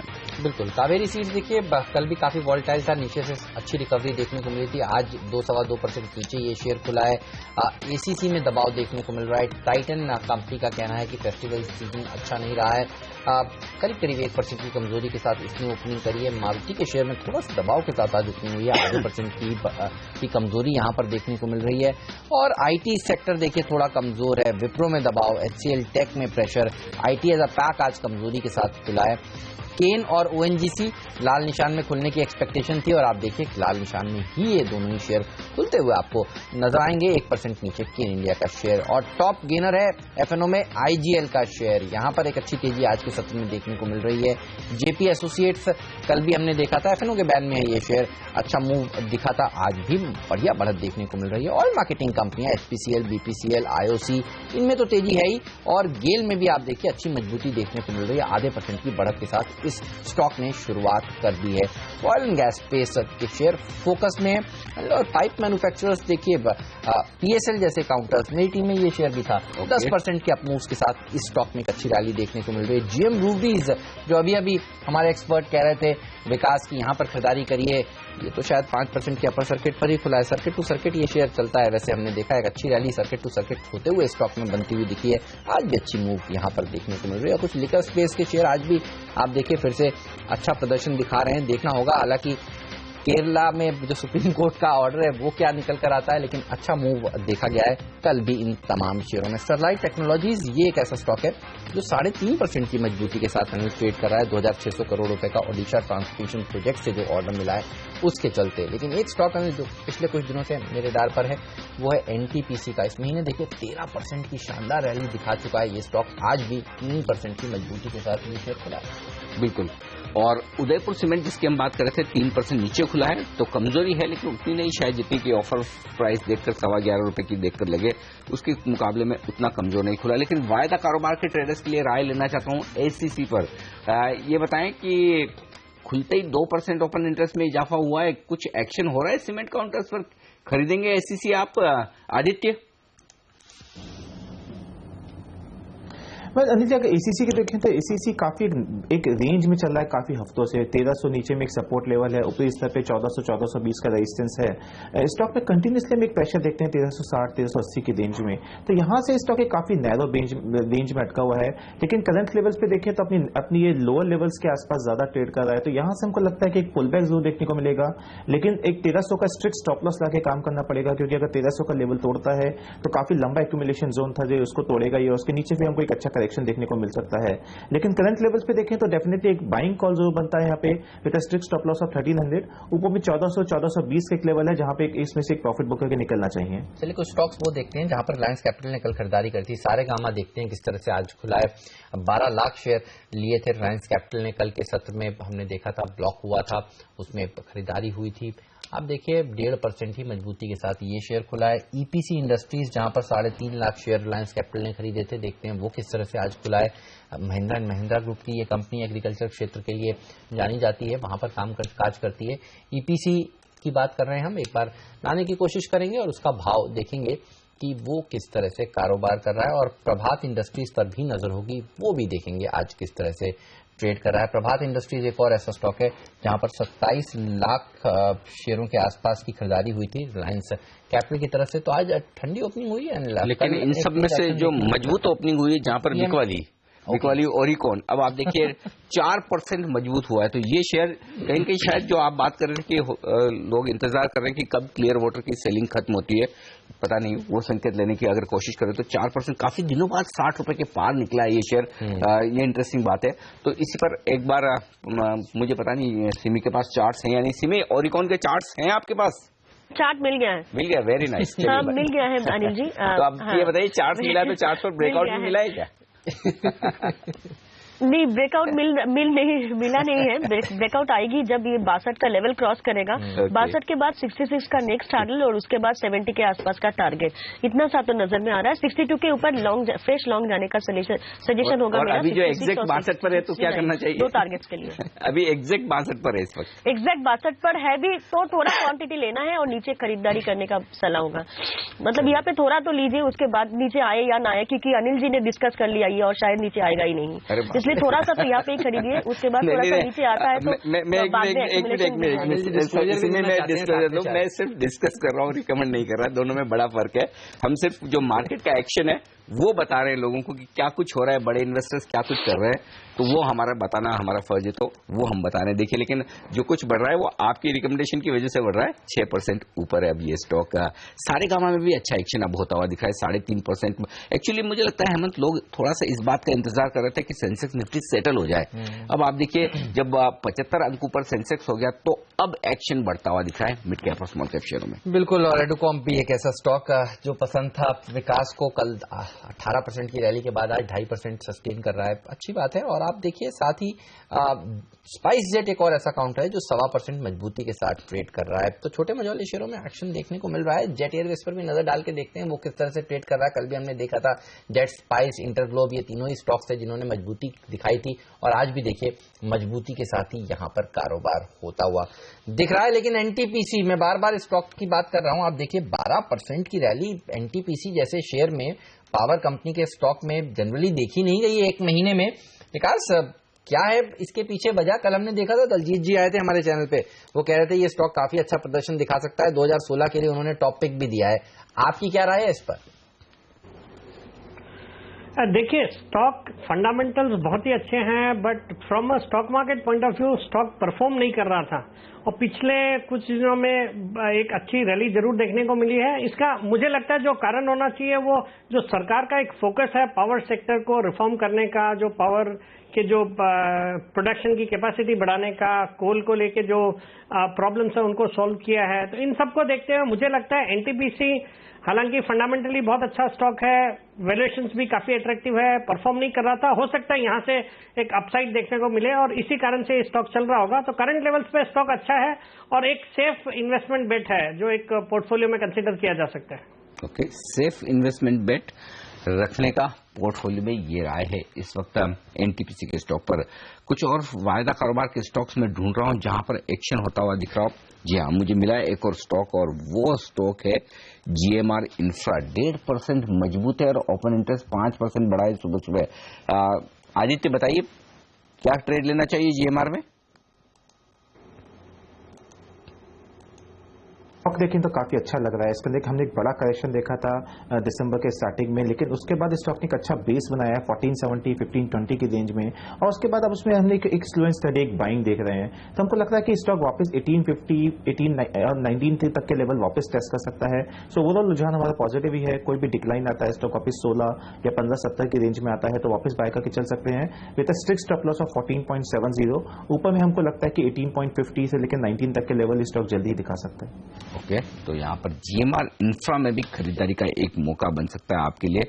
बिल्कुल, कावेरी सीड्स देखिए कल भी काफी वॉलेटाइल था, नीचे से अच्छी रिकवरी देखने को मिली थी। आज 2-2.25% नीचे ये शेयर खुला है। एसीसी में दबाव देखने को मिल रहा है। टाइटन कंपनी का कहना है कि फेस्टिवल सीजन अच्छा नहीं रहा है, करीब 1% की कमजोरी के साथ इसने ओपनिंग करी है। मारुति के शेयर में थोड़ा सा दबाव के साथ आज ओपनिंग हुई है, 0.5% की कमजोरी यहाँ पर देखने को मिल रही है। और आईटी सेक्टर देखिए थोड़ा कमजोर है, विप्रो में दबाव, एचसीएल टेक में pressure, IT as a pack आज कमजोरी के साथ खुला है। केन और ओएनजीसी लाल निशान में खुलने की एक्सपेक्टेशन थी, और आप देखिए लाल निशान में ही ये दोनों ही शेयर खुलते हुए आपको नजर आएंगे। 1% नीचे केन इंडिया का शेयर, और टॉप गेनर है एफएनओ में आईजीएल का शेयर। यहाँ पर एक अच्छी तेजी आज के के सत्र में देखने को मिल रही है। जेपी एसोसिएट्स कल भी हमने देखा था एफएनओ के बैन में है ये शेयर, अच्छा मूव दिखा था, आज भी बढ़िया बढ़त देखने को मिल रही है। ऑयल मार्केटिंग कंपनियां एचपीसीएल, बीपीसीएल, आईओसी, इनमें तो तेजी है ही, और गेल में भी आप देखिए अच्छी मजबूती देखने को मिल रही है। आधे % की बढ़त के साथ इस स्टॉक ने शुरुआत कर दी है। ऑयल एंड गैस स्पेस के शेयर फोकस में है, और पाइप मैन्युफैक्चरर्स देखिए पीएसएल जैसे काउंटर्स, मेरी टीम में ये शेयर भी था, 10% के अप मूव्स के साथ इस स्टॉक में एक अच्छी रैली देखने को मिल रही है। जीएम रूबीज जो अभी हमारे एक्सपर्ट कह रहे थे विकास की यहाँ पर खरीदारी करिए, ये तो शायद 5% के अपर सर्किट पर ही खुला है। सर्किट टू सर्किट ये शेयर चलता है, वैसे हमने देखा है एक अच्छी रैली सर्किट टू सर्किट होते हुए स्टॉक में बनती हुई दिखी है। आज भी अच्छी मूव यहाँ पर देखने को मिल रही है। कुछ लिकर स्पेस के शेयर आज भी आप देखिए फिर से अच्छा प्रदर्शन दिखा रहे हैं, देखना होगा हालांकि केरला में जो सुप्रीम कोर्ट का ऑर्डर है वो क्या निकल कर आता है, लेकिन अच्छा मूव देखा गया है कल भी इन तमाम शेयरों में। स्टरलाइट टेक्नोलॉजीज ये एक ऐसा स्टॉक है जो 3.5% की मजबूती के साथ ट्रेड कर रहा है। 2600 करोड़ रुपए का ओडिशा ट्रांसमिशन प्रोजेक्ट से जो ऑर्डर मिला है उसके चलते। लेकिन एक स्टॉक जो पिछले कुछ दिनों से मेरे राडार पर है वो है एनटीपीसी का। इस महीने देखिए 13% की शानदार रैली दिखा चुका है ये स्टॉक, आज भी 3% की मजबूती के साथ ये शेयर खुला है। बिल्कुल। और उदयपुर सीमेंट जिसकी हम बात कर रहे थे 3% नीचे खुला है, तो कमजोरी है लेकिन उतनी नहीं शायद जितनी की ऑफर प्राइस देखकर 11.25 रुपए की देखकर लगे, उसके मुकाबले में उतना कमजोर नहीं खुला। लेकिन वायदा कारोबार के ट्रेडर्स के लिए राय लेना चाहता हूं एसीसी पर। ये बताएं कि खुलते ही 2% ओपन इंटरेस्ट में इजाफा हुआ है, कुछ एक्शन हो रहा है सीमेंट काउंटर्स पर, खरीदेंगे एसीसी आप आदित्य? अनिल जी अगर एसीसी के देखें तो एसीसी काफी एक रेंज में चल रहा है काफी हफ्तों से। 1300 नीचे में एक सपोर्ट लेवल है, ऊपरी स्तर पे 1400-1420 का रेजिस्टेंस है। स्टॉक में कंटिन्यूसली हम एक प्रेशर देखते हैं 1360-1380 की रेंज में, तो यहां से स्टॉक एक काफी नैरो रेंज में अटका हुआ है। लेकिन करंट लेवल्स पे देखें तो अपनी ये लोअर लेवल्स के आसपास ज्यादा ट्रेड कर रहा है, तो यहां से हमको लगता है कि एक पुल बैक जरूर देखने को मिलेगा। लेकिन एक 1300 का स्ट्रिक्ट स्टॉप लॉस लाके काम करना पड़ेगा, क्योंकि अगर 1300 का लेवल तोड़ता है तो काफी लंबा एक्यूमुलेशन जोन था जो उसको तोड़ेगा ही, और उसके नीचे भी हमको एक अच्छा करेक्शन देखने को मिल सकता है। लेकिन करंट लेवल्स पे देखें तो डेफिनेटली एक बाइंग कॉल जरूर बनता है यहाँ पे with strict stop loss of 1300। ऊपर में 1400-1420 का एक लेवल है जहां पे इसमें से एक प्रॉफिट बुक करके निकलना चाहिए। चलिए कुछ स्टॉक्स वो देखते हैं जहां पर रिलायंस कैपिटल ने कल खरीदारी करी थी। सारे गामा देखते हैं किस तरह से आज खुला है। 12 लाख शेयर लिए थे रिलायंस कैपिटल ने, कल के सत्र में हमने देखा था ब्लॉक हुआ था, उसमें खरीदारी हुई थी। आप देखिए 1.5% ही मजबूती के साथ ये शेयर खुला है। ईपीसी इंडस्ट्रीज जहां पर 3.5 लाख शेयर रिलायंस कैपिटल ने खरीदे थे, देखते हैं वो किस तरह से आज खुला है। महिंद्रा एंड महिंद्रा ग्रुप की ये कंपनी एग्रीकल्चर क्षेत्र के लिए जानी जाती है, वहां पर काज करती है। ईपीसी की बात कर रहे हैं हम, एक बार लाने की कोशिश करेंगे और उसका भाव देखेंगे कि वो किस तरह से कारोबार कर रहा है, और प्रभात इंडस्ट्रीज पर भी नजर होगी, वो भी देखेंगे आज किस तरह से ट्रेड कर रहा है। प्रभात इंडस्ट्रीज एक और ऐसा स्टॉक है जहां पर 27 लाख शेयरों के आसपास की खरीदारी हुई थी रिलायंस कैपिटल की तरफ से। तो आज ठंडी ओपनिंग हुई है, लेकिन इन सब में से जो मजबूत ओपनिंग हुई है जहां पर बिकवाली ओरिकॉन, अब आप देखिए 4% मजबूत हुआ है। तो ये शेयर कहीं कहीं शायद जो आप बात कर रहे थे कि लोग इंतजार कर रहे हैं कि कब क्लियर वाटर की सेलिंग खत्म होती है, पता नहीं, वो संकेत लेने की अगर कोशिश करें तो 4% काफी दिनों बाद 60 रुपए के पार निकला है ये शेयर। ये इंटरेस्टिंग बात है। तो इसी पर एक बार मुझे पता नहीं सिमी के पास चार्ट्स हैं या नहीं। सिमी ओरिकॉन के चार्ट्स हैं आपके पास? चार्ट मिल गया है, वेरी नाइस। मिल गया है अनिल जी। तो आप ये बताइए चार्ट मिला तो चार्ट पर ब्रेकआउट भी मिला है क्या? नहीं, ब्रेकआउट मिला नहीं है। ब्रेकआउट आएगी जब ये 62 का लेवल क्रॉस करेगा। 62 के बाद 66 का नेक्स्ट हैंडल और उसके बाद 70 के आसपास का टारगेट, इतना सा तो नजर में आ रहा है। 62 के ऊपर फ्रेश लॉन्ग जाने का सजेशन होगा मेरा। अभी जो एग्जैक्ट 62 पर है तो क्या करना चाहिए? 2 टारगेट्स के लिए अभी एग्जैक्ट 62 पर है इस वक्त। एग्जैक्ट 62 पर है भी तो थोड़ा क्वांटिटी लेना है और नीचे खरीदारी करने का सलाह होगा। मतलब यहाँ पे थोड़ा तो लीजिए, उसके बाद नीचे आए या ना आए, क्योंकि अनिल जी ने डिस्कस कर लिया ये और शायद नीचे आएगा ही नहीं, इसलिए थोड़ा सा तो यहाँ पे खरीदिए, उसके बाद थोड़ा सा नीचे आता है तो मैं सिर्फ डिस्कस कर रहा हूँ, रिकमेंड नहीं कर रहा। दोनों में बड़ा फर्क है। हम सिर्फ जो मार्केट का एक्शन है वो बता रहे हैं लोगों को कि क्या कुछ हो रहा है, बड़े इन्वेस्टर्स क्या कुछ कर रहे हैं, तो वो हमारा बताना हमारा फर्ज है, तो वो हम बता रहे हैं। देखिए, लेकिन जो कुछ बढ़ रहा है वो आपकी रिकमेंडेशन की वजह से बढ़ रहा है। 6% ऊपर है अब ये स्टॉक का। सारे गामा में भी अच्छा एक्शन अब होता हुआ दिखा है, 3.5%। एक्चुअली मुझे लगता है हेमंत, लोग थोड़ा सा इस बात का इंतजार कर रहे थे कि सेंसेक्स निफ्टी सेटल हो जाए। अब आप देखिए जब 75 अंक ऊपर सेंसेक्स हो गया तो अब एक्शन बढ़ता हुआ दिख रहा है मिड कैप और स्मॉल कैप शेयरों में। बिल्कुल, और एडुकॉम भी एक ऐसा स्टॉक जो पसंद था विकास को, कल 18% की रैली के बाद आज 2.5% सस्टेन कर रहा है, अच्छी बात है। और आप देखिए साथ ही स्पाइस जेट एक और ऐसा काउंटर है जो 1.25% मजबूती के साथ ट्रेड कर रहा है। तो छोटे मझोले शेयरों में एक्शन देखने को मिल रहा है। जेट एयरवेज पर भी नजर डाल के देखते हैं वो किस तरह से ट्रेड कर रहा है। कल भी हमने देखा था जेट, स्पाइस, इंटरग्लोब, ये तीनों ही स्टॉक्स है जिन्होंने मजबूती दिखाई थी, और आज भी देखिए मजबूती के साथ ही यहां पर कारोबार होता हुआ दिख रहा है। लेकिन एनटीपीसी, मैं बार बार स्टॉक की बात कर रहा हूं, आप देखिए 12% की रैली एनटीपीसी जैसे शेयर में, पावर कंपनी के स्टॉक में जनरली देखी नहीं गई है एक महीने में। विकास, क्या है इसके पीछे वजह? कल हमने देखा था दलजीत जी आए थे हमारे चैनल पे, वो कह रहे थे ये स्टॉक काफी अच्छा प्रदर्शन दिखा सकता है, 2016 के लिए उन्होंने टॉप पिक भी दिया है। आपकी क्या राय है इस पर? देखिए, स्टॉक फंडामेंटल्स बहुत ही अच्छे हैं, but from a stock market point of view stock perform नहीं कर रहा था, और पिछले कुछ दिनों में एक अच्छी रैली जरूर देखने को मिली है। इसका मुझे लगता है जो कारण होना चाहिए वो जो सरकार का एक फोकस है पावर सेक्टर को रिफॉर्म करने का, जो पावर के जो प्रोडक्शन की कैपेसिटी बढ़ाने का, कोल को लेके जो प्रॉब्लम्स है उनको सॉल्व किया है। तो इन सबको देखते हुए मुझे लगता है एनटीपीसी हालांकि फंडामेंटली बहुत अच्छा स्टॉक है, वैल्यूएशंस भी काफी अट्रैक्टिव है, परफॉर्म नहीं कर रहा था, हो सकता है यहां से एक अपसाइड देखने को मिले और इसी कारण से स्टॉक चल रहा होगा। तो करंट लेवल्स पे स्टॉक अच्छा है और एक सेफ इन्वेस्टमेंट बेट है जो एक पोर्टफोलियो में कंसीडर किया जा सकता है। ओके, सेफ इन्वेस्टमेंट बेट रखने का पोर्टफोलियो में ये राय है इस वक्त एनटीपीसी के स्टॉक पर। कुछ और वायदा कारोबार के स्टॉक्स में ढूंढ रहा हूं जहां पर एक्शन होता हुआ दिख रहा हो। जी हाँ, मुझे मिला है एक और स्टॉक, और वो स्टॉक है जीएमआर इंफ्रा। 1.5% मजबूत है और ओपन इंटरेस्ट 5% बढ़ा है सुबह सुबह। आदित्य बताइए क्या ट्रेड लेना चाहिए जीएमआर में? स्टॉक देखें तो काफी अच्छा लग रहा है। इसके अंदर हमने एक बड़ा करेक्शन देखा था दिसंबर के स्टार्टिंग में, लेकिन उसके बाद स्टॉक ने एक अच्छा बेस बनाया है 1470 1520 की रेंज में, और उसके बाद अब उसमें हमने एक स्लो एंड स्टडी एक बाइंग देख रहे हैं। तो हमको लगता है कि स्टॉक वापस 1850 18 और 19 तक के लेवल वापस टेस्ट कर सकता है। सो ओवरऑल रुझान हमारा पॉजिटिव ही है। कोई भी डिक्लाइन आता है स्टॉक वापस 16 या 1570 की रेंज में आता है तो वापस बाय करके चल सकते हैं with a strict stop loss of 14.70। ऊपर में हमको लगता है कि 18.50 से लेकर 19 तक के लेवल स्टॉक जल्दी ही दिखा सकता है। ओके, तो यहां पर जीएमआर इंफ्रा में भी खरीदारी का एक मौका बन सकता है आपके लिए।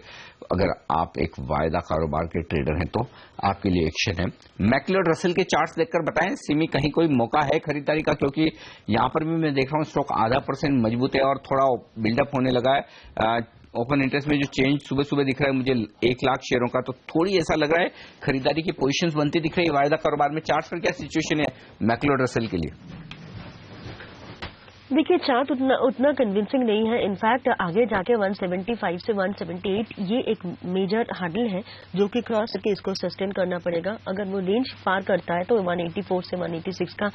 अगर आप एक वायदा कारोबार के ट्रेडर हैं तो आपके लिए एक्शन है। मैक्लियोड रसेल के चार्ट्स देखकर बताएं सिमी कहीं कोई मौका है खरीदारी का, क्योंकि यहां पर भी मैं देख रहा हूं स्टॉक 0.5% मजबूत है और थोड़ा बिल्डअप होने लगा है। ओपन इंटरेस्ट में जो चेंज सुबह सुबह दिख रहा है मुझे 1 लाख शेयरों का, तो थोड़ी ऐसा लग रहा है खरीदारी की पोजीशंस बनती दिख रही है वायदा कारोबार में। चार्ट्स पर क्या सिचुएशन है मैक्लियोड रसेल के लिए? देखिए, चार्ट उतना कन्विंसिंग नहीं है। इनफैक्ट आगे जाके 175 से 178 ये एक मेजर हार्डल है जो कि क्रॉस करके इसको सस्टेन करना पड़ेगा। अगर वो रेंज पार करता है तो 184 से 186 का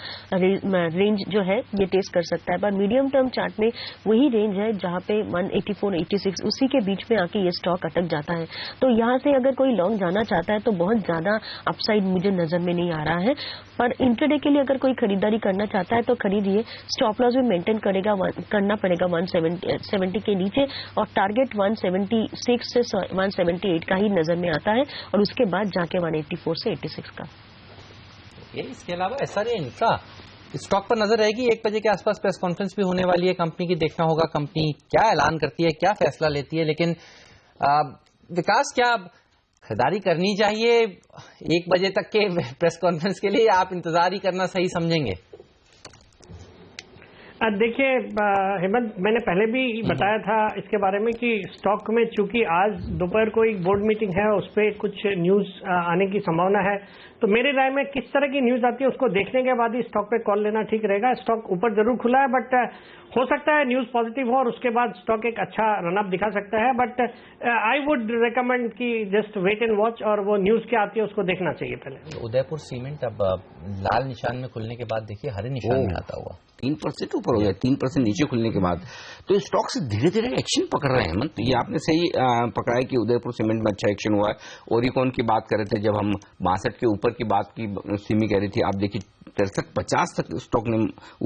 रेंज जो है ये टेस्ट कर सकता है, पर मीडियम टर्म चार्ट में वही रेंज है जहां पे 184 86 उसी के बीच में आके ये स्टॉक अटक जाता है। तो यहां से अगर कोई लॉन्ग जाना चाहता है तो बहुत ज्यादा अपसाइड मुझे नजर में नहीं आ रहा है, पर इंट्राडे के लिए अगर कोई खरीदारी करना चाहता है तो खरीदिए। स्टॉप लॉस भी मेंटेन करना पड़ेगा 170 के नीचे, और टारगेट 176 से 178 का ही नजर में आता है, और उसके बाद जाके 184 से 86 का। इसके अलावा एसआरए इंफ्रा स्टॉक पर नजर रहेगी। 1 बजे के आसपास प्रेस कॉन्फ्रेंस भी होने वाली है कंपनी की, देखना होगा कंपनी क्या ऐलान करती है, क्या फैसला लेती है। लेकिन विकास, क्या खरीदारी करनी चाहिए 1 बजे तक के प्रेस कॉन्फ्रेंस के लिए, या आप इंतजार ही करना सही समझेंगे? देखिए हेमंत, मैंने पहले भी बताया था इसके बारे में कि स्टॉक में चूंकि आज दोपहर को एक बोर्ड मीटिंग है, उस पर कुछ न्यूज आने की संभावना है, तो मेरी राय में किस तरह की न्यूज आती है उसको देखने के बाद ही स्टॉक पे कॉल लेना ठीक रहेगा। स्टॉक ऊपर जरूर खुला है, बट हो सकता है न्यूज पॉजिटिव हो और उसके बाद स्टॉक एक अच्छा रनअप दिखा सकता है, बट आई वुड रिकमेंड कि जस्ट वेट एंड वॉच, और वो न्यूज क्या आती है उसको देखना चाहिए पहले। उदयपुर सीमेंट अब लाल निशान में खुलने के बाद देखिए हरे निशान में आता हुआ 3% ऊपर हो गया, 3% नीचे खुलने के बाद, तो स्टॉक से धीरे धीरे एक्शन पकड़ रहे हैं। तो ये आपने सही पकड़ा है कि उदयपुर सीमेंट में अच्छा एक्शन हुआ है। ओरिकॉन की बात कर रहे थे जब हम 62 के ऊपर की बात की, सिमी कह रही थी, आप देखिए 63-50 तक स्टॉक ने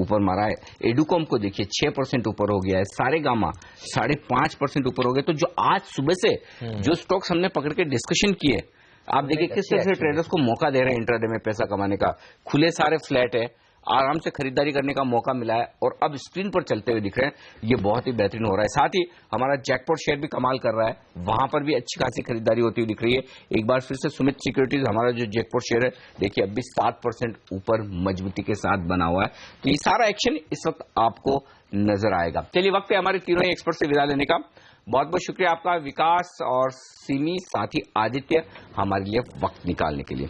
ऊपर मारा है। एडुकॉम को देखिए 6% ऊपर हो गया है, सारेगामा 5.5% ऊपर हो गया। तो जो आज सुबह से जो स्टॉक्स हमने पकड़ के डिस्कशन किए आप देखिए किस तरह से ट्रेडर्स को मौका दे रहे हैं इंट्राडे में पैसा कमाने का। खुले सारे फ्लैट है, आराम से खरीदारी करने का मौका मिला है और अब स्क्रीन पर चलते हुए दिख रहे हैं। ये बहुत ही बेहतरीन हो रहा है। साथ ही हमारा जैकपॉट शेयर भी कमाल कर रहा है, वहां पर भी अच्छी खासी खरीदारी होती हुई दिख रही है। एक बार फिर से सुमित सिक्योरिटीज हमारा जो जैकपॉट शेयर है देखिए अब भी 7% ऊपर मजबूती के साथ बना हुआ है। तो ये सारा एक्शन इस वक्त आपको नजर आएगा। चलिए वक्त है हमारे तीनों ही एक्सपर्ट से विदा लेने का। बहुत बहुत शुक्रिया आपका विकास और सिमी, साथ ही आदित्य, हमारे लिए वक्त निकालने के लिए।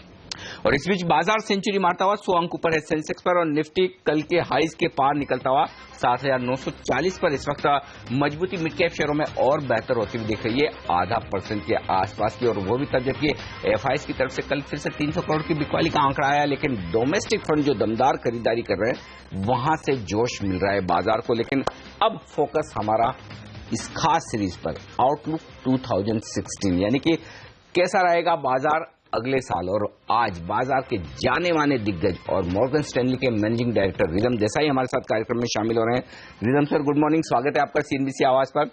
और इस बीच बाजार सेंचुरी मारता हुआ 100 अंक ऊपर है सेंसेक्स पर और निफ्टी कल के हाईज के पार निकलता हुआ 7,940 पर इस वक्त मजबूती मिड कैप शेयरों में और बेहतर होती हुई दिख रही है, 0.5% के आसपास की। और वो भी तब जबकि एफआईएस की तरफ से कल फिर से 300 करोड़ की बिकवाली का आंकड़ा आया, लेकिन डोमेस्टिक फंड जो दमदार खरीदारी कर रहे हैं वहां से जोश मिल रहा है बाजार को। लेकिन अब फोकस हमारा इस खास सीरीज पर, आउटलुक 2016, यानी कि कैसा रहेगा बाजार अगले साल। और आज बाजार के जाने माने दिग्गज और मॉर्गन स्टैनली के मैनेजिंग डायरेक्टर रिदम देसाई हमारे साथ कार्यक्रम में शामिल हो रहे हैं। रिदम सर, गुड मॉर्निंग, स्वागत है आपका सीएनबीसी आवाज पर।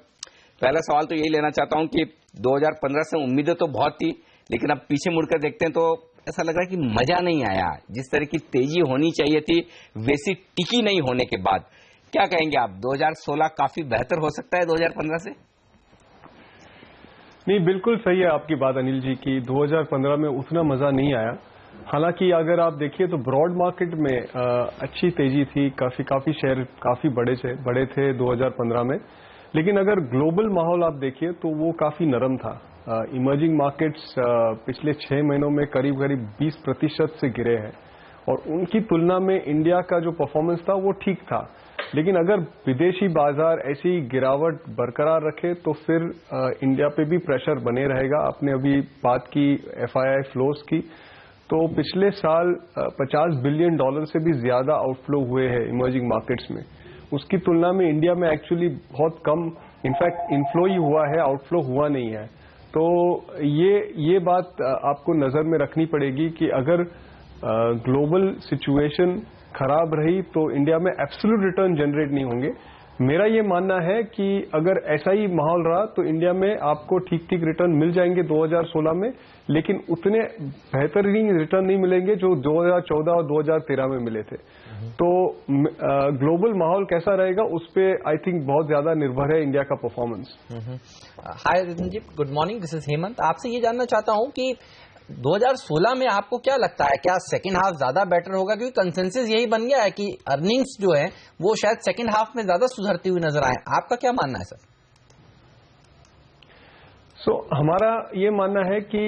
पहला सवाल तो यही लेना चाहता हूं कि 2015 से उम्मीदें तो बहुत थी, लेकिन अब पीछे मुड़कर देखते हैं तो ऐसा लग रहा है कि मजा नहीं आया। जिस तरह की तेजी होनी चाहिए थी वैसी टिकी नहीं होने के बाद क्या कहेंगे आप, 2016 काफी बेहतर हो सकता है 2015 से? नहीं, बिल्कुल सही है आपकी बात अनिल जी की 2015 में उतना मजा नहीं आया। हालांकि अगर आप देखिए तो ब्रॉड मार्केट में अच्छी तेजी थी, काफी शेयर काफी बड़े थे 2015 में। लेकिन अगर ग्लोबल माहौल आप देखिए तो वो काफी नरम था। इमर्जिंग मार्केट्स पिछले 6 महीनों में करीब 20% से गिरे हैं और उनकी तुलना में इंडिया का जो परफॉर्मेंस था वो ठीक था। लेकिन अगर विदेशी बाजार ऐसी गिरावट बरकरार रखे तो फिर इंडिया पे भी प्रेशर बने रहेगा। आपने अभी बात की एफआईआई फ्लोस की, तो पिछले साल $50 बिलियन से भी ज्यादा आउटफ्लो हुए हैं इमर्जिंग मार्केट्स में। उसकी तुलना में इंडिया में एक्चुअली बहुत कम, इनफैक्ट इनफ्लो ही हुआ है, आउटफ्लो हुआ नहीं है। तो ये बात आपको नजर में रखनी पड़ेगी कि अगर ग्लोबल सिचुएशन खराब रही तो इंडिया में एब्सोल्यूट रिटर्न जनरेट नहीं होंगे। मेरा ये मानना है कि अगर ऐसा ही माहौल रहा तो इंडिया में आपको ठीक रिटर्न मिल जाएंगे 2016 में, लेकिन उतने बेहतरीन रिटर्न नहीं मिलेंगे जो 2014 और 2013 में मिले थे। तो ग्लोबल माहौल कैसा रहेगा उस पर आई थिंक बहुत ज्यादा निर्भर है इंडिया का performance. Hi Rhythm ji, good morning, this is Hemant. आपसे ये जानना चाहता हूं कि 2016 में आपको क्या लगता है, क्या सेकंड हाफ ज्यादा बेटर होगा? क्योंकि कंसेंसस यही बन गया है कि अर्निंग्स जो है वो शायद सेकंड हाफ में ज्यादा सुधरती हुई नजर आए। आपका क्या मानना है सर? हमारा ये मानना है कि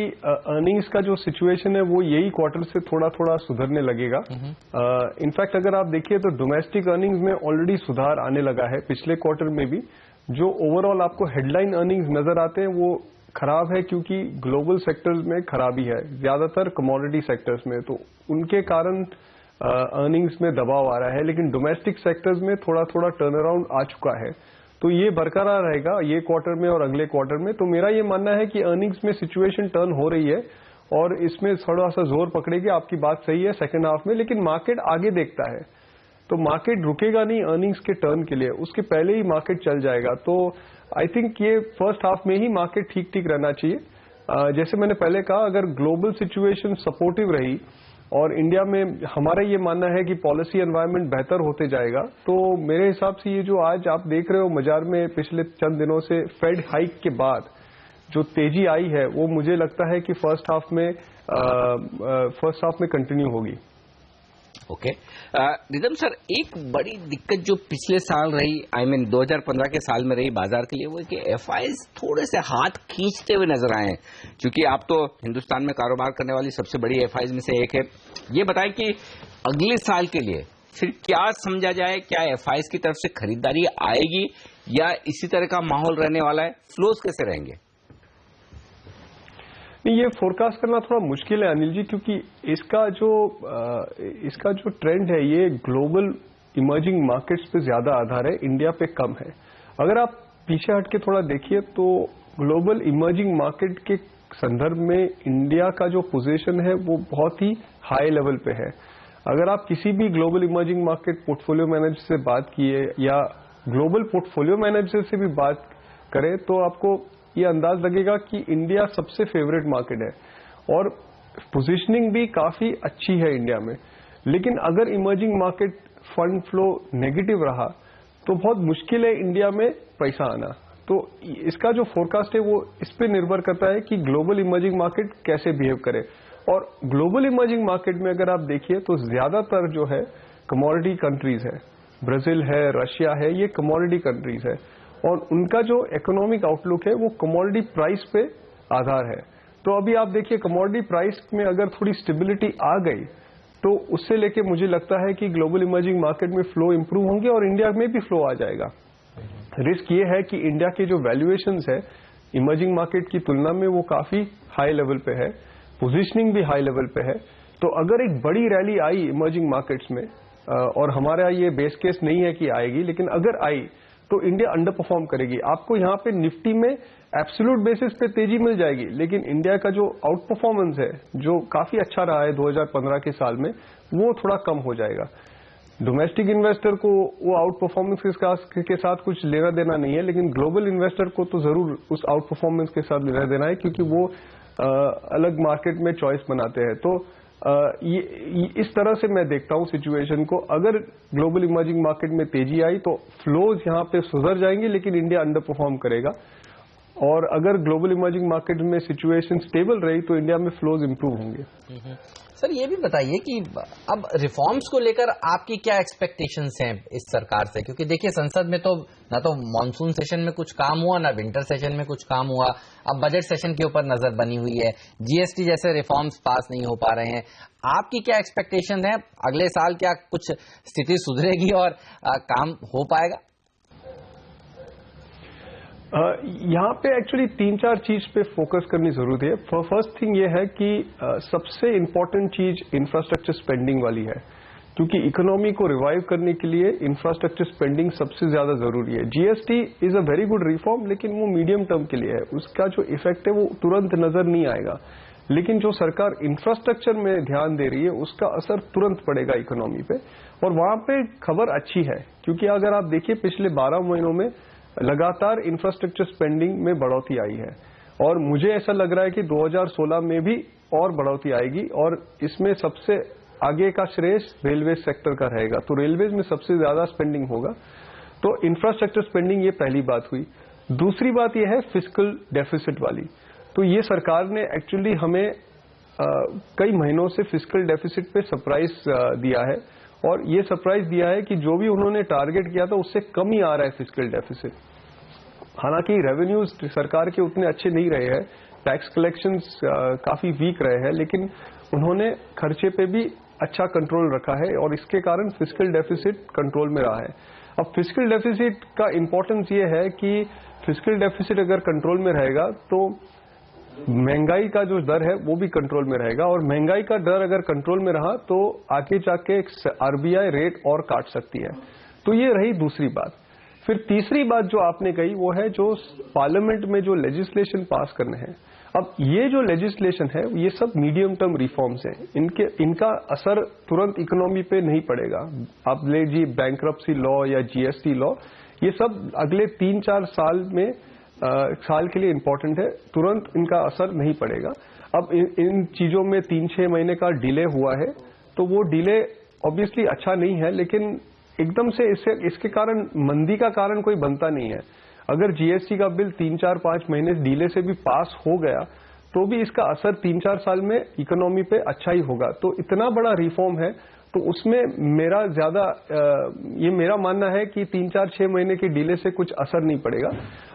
अर्निंग्स का जो सिचुएशन है वो यही क्वार्टर से थोड़ा सुधरने लगेगा। इनफैक्ट अगर आप देखिए तो डोमेस्टिक अर्निंग्स में ऑलरेडी सुधार आने लगा है पिछले क्वार्टर में भी। जो ओवरऑल आपको हेडलाइन अर्निंग्स नजर आते हैं वो खराब है क्योंकि ग्लोबल सेक्टर्स में खराबी है, ज्यादातर कमोडिटी सेक्टर्स में, तो उनके कारण अर्निंग्स में दबाव आ रहा है। लेकिन डोमेस्टिक सेक्टर्स में थोड़ा टर्न अराउंड आ चुका है, तो ये बरकरार रहेगा ये क्वार्टर में और अगले क्वार्टर में। तो मेरा ये मानना है कि अर्निंग्स में सिचुएशन टर्न हो रही है और इसमें थोड़ा सा जोर पकड़ेगी। आपकी बात सही है सेकेंड हाफ में, लेकिन मार्केट आगे देखता है तो मार्केट रुकेगा नहीं अर्निंग्स के टर्न के लिए, उसके पहले ही मार्केट चल जाएगा। तो आई थिंक ये फर्स्ट हाफ में ही मार्केट ठीक रहना चाहिए। जैसे मैंने पहले कहा, अगर ग्लोबल सिचुएशन सपोर्टिव रही और इंडिया में हमारा ये मानना है कि पॉलिसी एनवायरनमेंट बेहतर होते जाएगा, तो मेरे हिसाब से ये जो आज आप देख रहे हो बाजार में पिछले चंद दिनों से फेड हाइक के बाद जो तेजी आई है वो मुझे लगता है कि फर्स्ट हाफ में कंटिन्यू होगी। ओके रिदम सर, एक बड़ी दिक्कत जो पिछले साल रही, 2015 के साल में रही बाजार के लिए, वो कि एफआईएस थोड़े से हाथ खींचते हुए नजर आए हैं। क्योंकि आप तो हिंदुस्तान में कारोबार करने वाली सबसे बड़ी एफआईएस में से एक है। ये बताएं कि अगले साल के लिए फिर क्या समझा जाए, क्या एफआईएस की तरफ से खरीदारी आएगी या इसी तरह का माहौल रहने वाला है? फ्लोज कैसे रहेंगे? नहीं, ये फोरकास्ट करना थोड़ा मुश्किल है अनिल जी, क्योंकि इसका जो ट्रेंड है ये ग्लोबल इमर्जिंग मार्केट्स पे ज्यादा आधार है, इंडिया पे कम है। अगर आप पीछे हट के थोड़ा देखिए तो ग्लोबल इमर्जिंग मार्केट के संदर्भ में इंडिया का जो पोजीशन है वो बहुत ही हाई लेवल पे है। अगर आप किसी भी global emerging market portfolio manager से बात किए या ग्लोबल पोर्टफोलियो मैनेजर से भी बात करें तो आपको ये अंदाज लगेगा कि इंडिया सबसे फेवरेट मार्केट है। और पोजीशनिंग भी काफी अच्छी है इंडिया में। लेकिन अगर emerging market fund flow negative रहा तो बहुत मुश्किल है इंडिया में पैसा आना। तो इसका जो फोरकास्ट है वो इस पे निर्भर करता है कि ग्लोबल इमर्जिंग मार्केट कैसे बिहेव करे। और ग्लोबल इमर्जिंग मार्केट में अगर आप देखिए तो ज्यादातर जो है कमोडिटी कंट्रीज है, ब्राजील है, रशिया है, ये कमोडिटी कंट्रीज है और उनका जो इकोनॉमिक आउटलुक है वो कमोडिटी प्राइस पे आधार है। तो अभी आप देखिए कमोडिटी प्राइस में अगर थोड़ी स्टेबिलिटी आ गई तो उससे लेके मुझे लगता है कि ग्लोबल इमर्जिंग मार्केट में फ्लो इंप्रूव होंगे और इंडिया में भी फ्लो आ जाएगा। रिस्क ये है कि इंडिया के जो वैल्यूएशंस है इमर्जिंग मार्केट की तुलना में वो काफी हाई लेवल पे है, पोजीशनिंग भी हाई लेवल पे है। तो अगर एक बड़ी रैली आई इमर्जिंग मार्केट्स में और हमारा ये बेस केस नहीं है कि आएगी, लेकिन अगर आई तो इंडिया अंडर परफॉर्म करेगी। आपको यहाँ पे निफ्टी में एब्सोल्यूट बेसिस पे तेजी मिल जाएगी, लेकिन इंडिया का जो आउट परफॉर्मेंस है जो काफी अच्छा रहा है 2015 के साल में वो थोड़ा कम हो जाएगा। डोमेस्टिक इन्वेस्टर को वो आउट परफॉर्मेंस के साथ कुछ लेना देना नहीं है, लेकिन ग्लोबल इन्वेस्टर को तो जरूर उस आउट परफॉर्मेंस के साथ लेना देना है क्योंकि वो अलग मार्केट में चॉइस बनाते हैं। तो इस तरह से मैं देखता हूं सिचुएशन को। अगर ग्लोबल इमर्जिंग मार्केट में तेजी आई तो फ्लोज यहां पे सुधर जाएंगे लेकिन इंडिया अंडर परफॉर्म करेगा, और अगर ग्लोबल इमर्जिंग मार्केट में सिचुएशन स्टेबल रही तो इंडिया में फ्लोज इंप्रूव होंगे। सर ये भी बताइए कि अब रिफॉर्म्स को लेकर आपकी क्या एक्सपेक्टेशंस हैं इस सरकार से, क्योंकि देखिए संसद में तो ना तो मॉनसून सेशन में कुछ काम हुआ ना विंटर सेशन में कुछ काम हुआ, अब बजट सेशन के ऊपर नजर बनी हुई है, जीएसटी जैसे रिफॉर्म्स पास नहीं हो पा रहे हैं। आपकी क्या एक्सपेक्टेशन है, अगले साल क्या कुछ स्थिति सुधरेगी और काम हो पाएगा? यहाँ पे एक्चुअली 3-4 चीज पे फोकस करनी जरूरी है। फर्स्ट थिंग ये है कि सबसे इम्पोर्टेंट चीज इंफ्रास्ट्रक्चर स्पेंडिंग वाली है, क्योंकि इकोनॉमी को रिवाइव करने के लिए इंफ्रास्ट्रक्चर स्पेंडिंग सबसे ज्यादा जरूरी है। GST is a very good reform, लेकिन वो मीडियम टर्म के लिए है, उसका जो इफेक्ट है वो तुरंत नजर नहीं आएगा। लेकिन जो सरकार इंफ्रास्ट्रक्चर में ध्यान दे रही है उसका असर तुरंत पड़ेगा इकोनॉमी पे, और वहां पे खबर अच्छी है क्योंकि अगर आप देखिए पिछले 12 महीनों में लगातार इंफ्रास्ट्रक्चर स्पेंडिंग में बढ़ोतरी आई है, और मुझे ऐसा लग रहा है कि 2016 में भी और बढ़ोतरी आएगी, और इसमें सबसे आगे का श्रेय रेलवे सेक्टर का रहेगा। तो रेलवेज में सबसे ज्यादा स्पेंडिंग होगा। तो इंफ्रास्ट्रक्चर स्पेंडिंग ये पहली बात हुई। दूसरी बात यह है फिस्कल डेफिसिट वाली। तो ये सरकार ने एक्चुअली हमें कई महीनों से फिस्कल डेफिसिट पे सरप्राइज दिया है, और ये सरप्राइज दिया है कि जो भी उन्होंने टारगेट किया था उससे कम ही आ रहा है फिस्कल डेफिसिट। हालांकि रेवेन्यूज सरकार के उतने अच्छे नहीं रहे हैं, टैक्स कलेक्शंस काफी वीक रहे हैं, लेकिन उन्होंने खर्चे पे भी अच्छा कंट्रोल रखा है और इसके कारण फिस्कल डेफिसिट कंट्रोल में रहा है। अब फिस्कल डेफिसिट का इंपॉर्टेंस ये है कि फिस्कल डेफिसिट अगर कंट्रोल में रहेगा तो महंगाई का जो दर है वो भी कंट्रोल में रहेगा, और महंगाई का दर अगर कंट्रोल में रहा तो आगे जाके आरबीआई रेट और काट सकती है। तो ये रही दूसरी बात। फिर तीसरी बात जो आपने कही वो है जो पार्लियामेंट में जो लेजिस्लेशन पास करने हैं। अब ये जो लेजिस्लेशन है ये सब मीडियम टर्म रिफॉर्म्स हैं, इनका असर तुरंत इकोनॉमी पे नहीं पड़ेगा। आप ले जी बैंक्रप्सी लॉ या जीएसटी लॉ, ये सब अगले 3-4 साल के लिए इंपॉर्टेंट है, तुरंत इनका असर नहीं पड़ेगा। अब इन चीजों में 3-6 महीने का डिले हुआ है, तो वो डिले ऑब्वियसली अच्छा नहीं है, लेकिन एकदम से इसके कारण मंदी का कारण कोई बनता नहीं है। अगर जीएसटी का बिल 3-4-5 महीने डिले से भी पास हो गया तो भी इसका असर 3-4 साल में इकोनॉमी पे अच्छा ही होगा। तो इतना बड़ा रिफॉर्म है तो उसमें ये मेरा मानना है कि 3-4-6 महीने के डिले से कुछ असर नहीं पड़ेगा।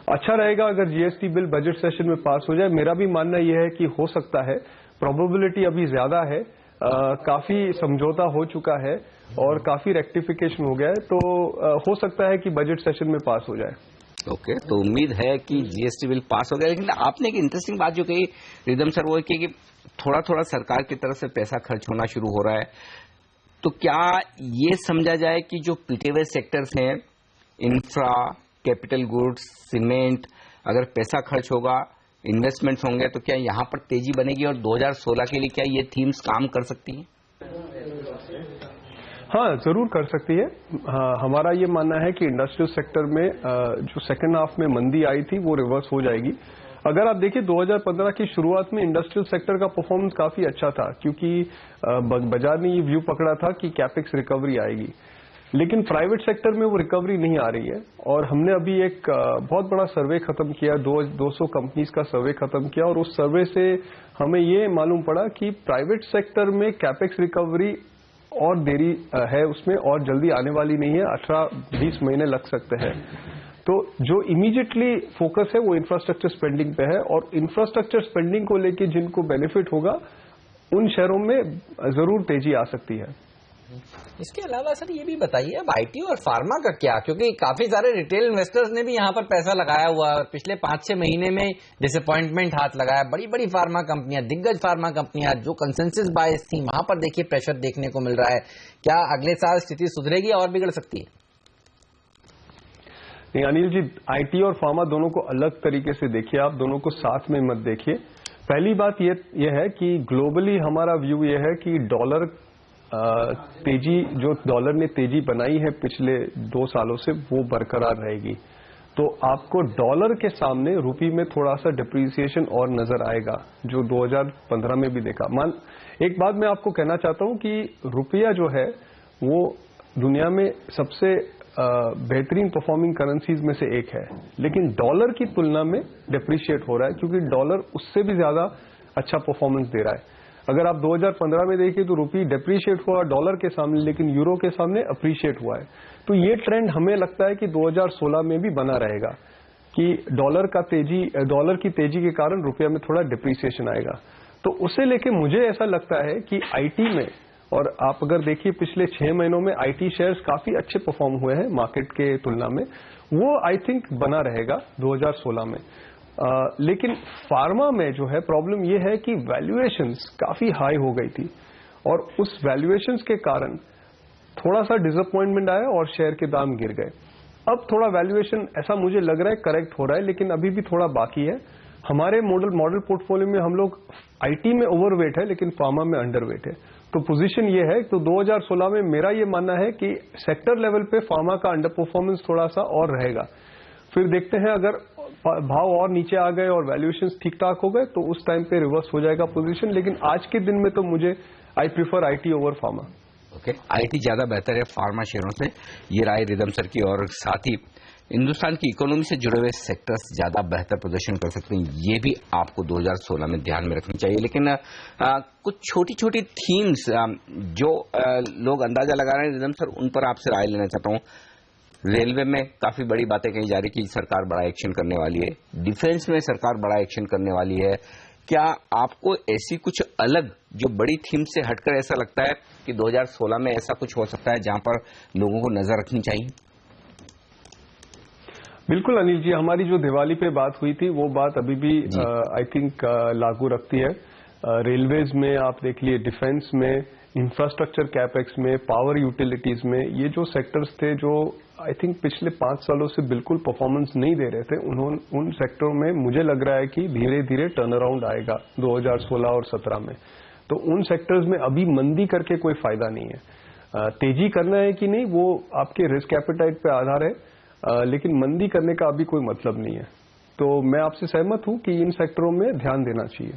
अच्छा रहेगा अगर जीएसटी बिल बजट सेशन में पास हो जाए। मेरा भी मानना यह है कि हो सकता है, प्रोबेबिलिटी अभी ज्यादा है, काफी समझौता हो चुका है और काफी रेक्टिफिकेशन हो गया है, तो हो सकता है कि बजट सेशन में पास हो जाए। ओके, तो उम्मीद है कि जीएसटी बिल पास हो गया। लेकिन आपने एक इंटरेस्टिंग बात जो कही रिदम सर, वो कि थोड़ा थोड़ा सरकार की तरफ से पैसा खर्च होना शुरू हो रहा है, तो क्या ये समझा जाए कि जो पिटे हुए सेक्टर्स हैं, इंफ्रा, कैपिटल गुड्स, सीमेंट, अगर पैसा खर्च होगा, इन्वेस्टमेंट्स होंगे, तो क्या यहां पर तेजी बनेगी और 2016 के लिए क्या ये थीम्स काम कर सकती हैं? हाँ, जरूर कर सकती है। हाँ, हमारा ये मानना है कि इंडस्ट्रियल सेक्टर में जो सेकंड हाफ में मंदी आई थी वो रिवर्स हो जाएगी। अगर आप देखिए 2015 की शुरुआत में इंडस्ट्रियल सेक्टर का परफॉर्मेंस काफी अच्छा था, क्योंकि बाजार ने ये व्यू पकड़ा था कि कैपेक्स रिकवरी आएगी, लेकिन प्राइवेट सेक्टर में वो रिकवरी नहीं आ रही है। और हमने अभी एक बहुत बड़ा सर्वे खत्म किया, 200 कंपनीज का सर्वे खत्म किया, और उस सर्वे से हमें ये मालूम पड़ा कि प्राइवेट सेक्टर में कैपेक्स रिकवरी और देरी है, उसमें और जल्दी आने वाली नहीं है, 18-20 महीने लग सकते हैं। तो जो इमीडिएटली फोकस है वो इंफ्रास्ट्रक्चर स्पेंडिंग पे है, और इंफ्रास्ट्रक्चर स्पेंडिंग को लेके जिनको बेनिफिट होगा उन शहरों में जरूर तेजी आ सकती है। इसके अलावा सर ये भी बताइए, अब आईटी और फार्मा का क्या, क्योंकि काफी सारे रिटेल इन्वेस्टर्स ने भी यहाँ पर पैसा लगाया हुआ है, पिछले 5-6 महीने में डिसअपॉइंटमेंट हाथ लगाया। बड़ी बड़ी फार्मा कंपनियां, दिग्गज फार्मा कंपनियां जो कंसेंसस बायस थी, वहां पर देखिए प्रेशर देखने को मिल रहा है। क्या अगले साल स्थिति सुधरेगी और बिगड़ सकती है? नहीं अनिल जी, आईटी और फार्मा दोनों को अलग तरीके से देखिए, आप दोनों को साथ में मत देखिए। पहली बात ये है कि ग्लोबली हमारा व्यू ये है कि डॉलर तेजी, जो डॉलर ने तेजी बनाई है पिछले 2 सालों से, वो बरकरार रहेगी। तो आपको डॉलर के सामने रुपये में थोड़ा सा डिप्रिसिएशन और नजर आएगा, जो 2015 में भी देखा। एक बात मैं आपको कहना चाहता हूं कि रुपया जो है वो दुनिया में सबसे बेहतरीन परफॉर्मिंग करेंसीज में से एक है, लेकिन डॉलर की तुलना में डिप्रिशिएट हो रहा है, क्योंकि डॉलर उससे भी ज्यादा अच्छा परफॉर्मेंस दे रहा है। अगर आप 2015 में देखिए तो रुपये डिप्रिशिएट हुआ डॉलर के सामने, लेकिन यूरो के सामने अप्रिशिएट हुआ है। तो ये ट्रेंड हमें लगता है कि 2016 में भी बना रहेगा, कि डॉलर की तेजी के कारण रुपया में थोड़ा डिप्रिसिएशन आएगा। तो उसे लेके मुझे ऐसा लगता है कि आईटी में, और आप अगर देखिए पिछले 6 महीनों में आईटी शेयर्स काफी अच्छे परफॉर्म हुए हैं मार्केट के तुलना में, वो आई थिंक बना रहेगा 2016 में। लेकिन फार्मा में जो है प्रॉब्लम ये है कि वैल्यूएशंस काफी हाई हो गई थी, और उस वैल्यूएशंस के कारण थोड़ा सा डिसअपॉइंटमेंट आया और शेयर के दाम गिर गए। अब थोड़ा वैल्यूएशन ऐसा मुझे लग रहा है करेक्ट हो रहा है, लेकिन अभी भी थोड़ा बाकी है। हमारे मॉडल पोर्टफोलियो में हम लोग आईटी में ओवरवेट है, लेकिन फार्मा में अंडरवेट है। तो पोजीशन ये है, तो 2016 में मेरा ये मानना है कि सेक्टर लेवल पे फार्मा का अंडर परफॉर्मेंस थोड़ा सा और रहेगा। फिर देखते हैं, अगर भाव और नीचे आ गए और वैल्यूएशंस ठीक ठाक हो गए तो उस टाइम पे रिवर्स हो जाएगा पोजीशन, लेकिन आज के दिन में तो मुझे I prefer IT over pharma. Okay, IT ज्यादा बेहतर है फार्मा शेयरों से, ये राय रिदम सर की। और साथ ही हिंदुस्तान की इकोनॉमी से जुड़े हुए सेक्टर्स ज्यादा बेहतर प्रदर्शन कर सकते हैं, ये भी आपको 2016 में ध्यान में रखनी चाहिए। लेकिन कुछ छोटी छोटी थीम्स जो लोग अंदाजा लगा रहे हैं रिदम सर, उन पर आपसे राय लेना चाहता हूँ। रेलवे में काफी बड़ी बातें कही जा रही कि सरकार बड़ा एक्शन करने वाली है, डिफेंस में सरकार बड़ा एक्शन करने वाली है। क्या आपको ऐसी कुछ अलग जो बड़ी थीम से हटकर ऐसा लगता है कि 2016 में ऐसा कुछ हो सकता है जहां पर लोगों को नजर रखनी चाहिए? बिल्कुल अनिल जी, हमारी जो दिवाली पे बात हुई थी वो बात अभी भी आई थिंक लागू रखती है। रेलवेज में आप देख लिए, डिफेंस में, इंफ्रास्ट्रक्चर कैपेक्स में, पावर यूटिलिटीज में, ये जो सेक्टर्स थे जो आई थिंक पिछले 5 सालों से बिल्कुल परफॉर्मेंस नहीं दे रहे थे, उन सेक्टरों में मुझे लग रहा है कि धीरे धीरे टर्न अराउंड आएगा 2016 और 17 में। तो उन सेक्टर्स में अभी मंदी करके कोई फायदा नहीं है। तेजी करना है कि नहीं वो आपके रिस्क एपेटाइट पे आधार है, लेकिन मंदी करने का अभी कोई मतलब नहीं है। तो मैं आपसे सहमत हूं कि इन सेक्टरों में ध्यान देना चाहिए।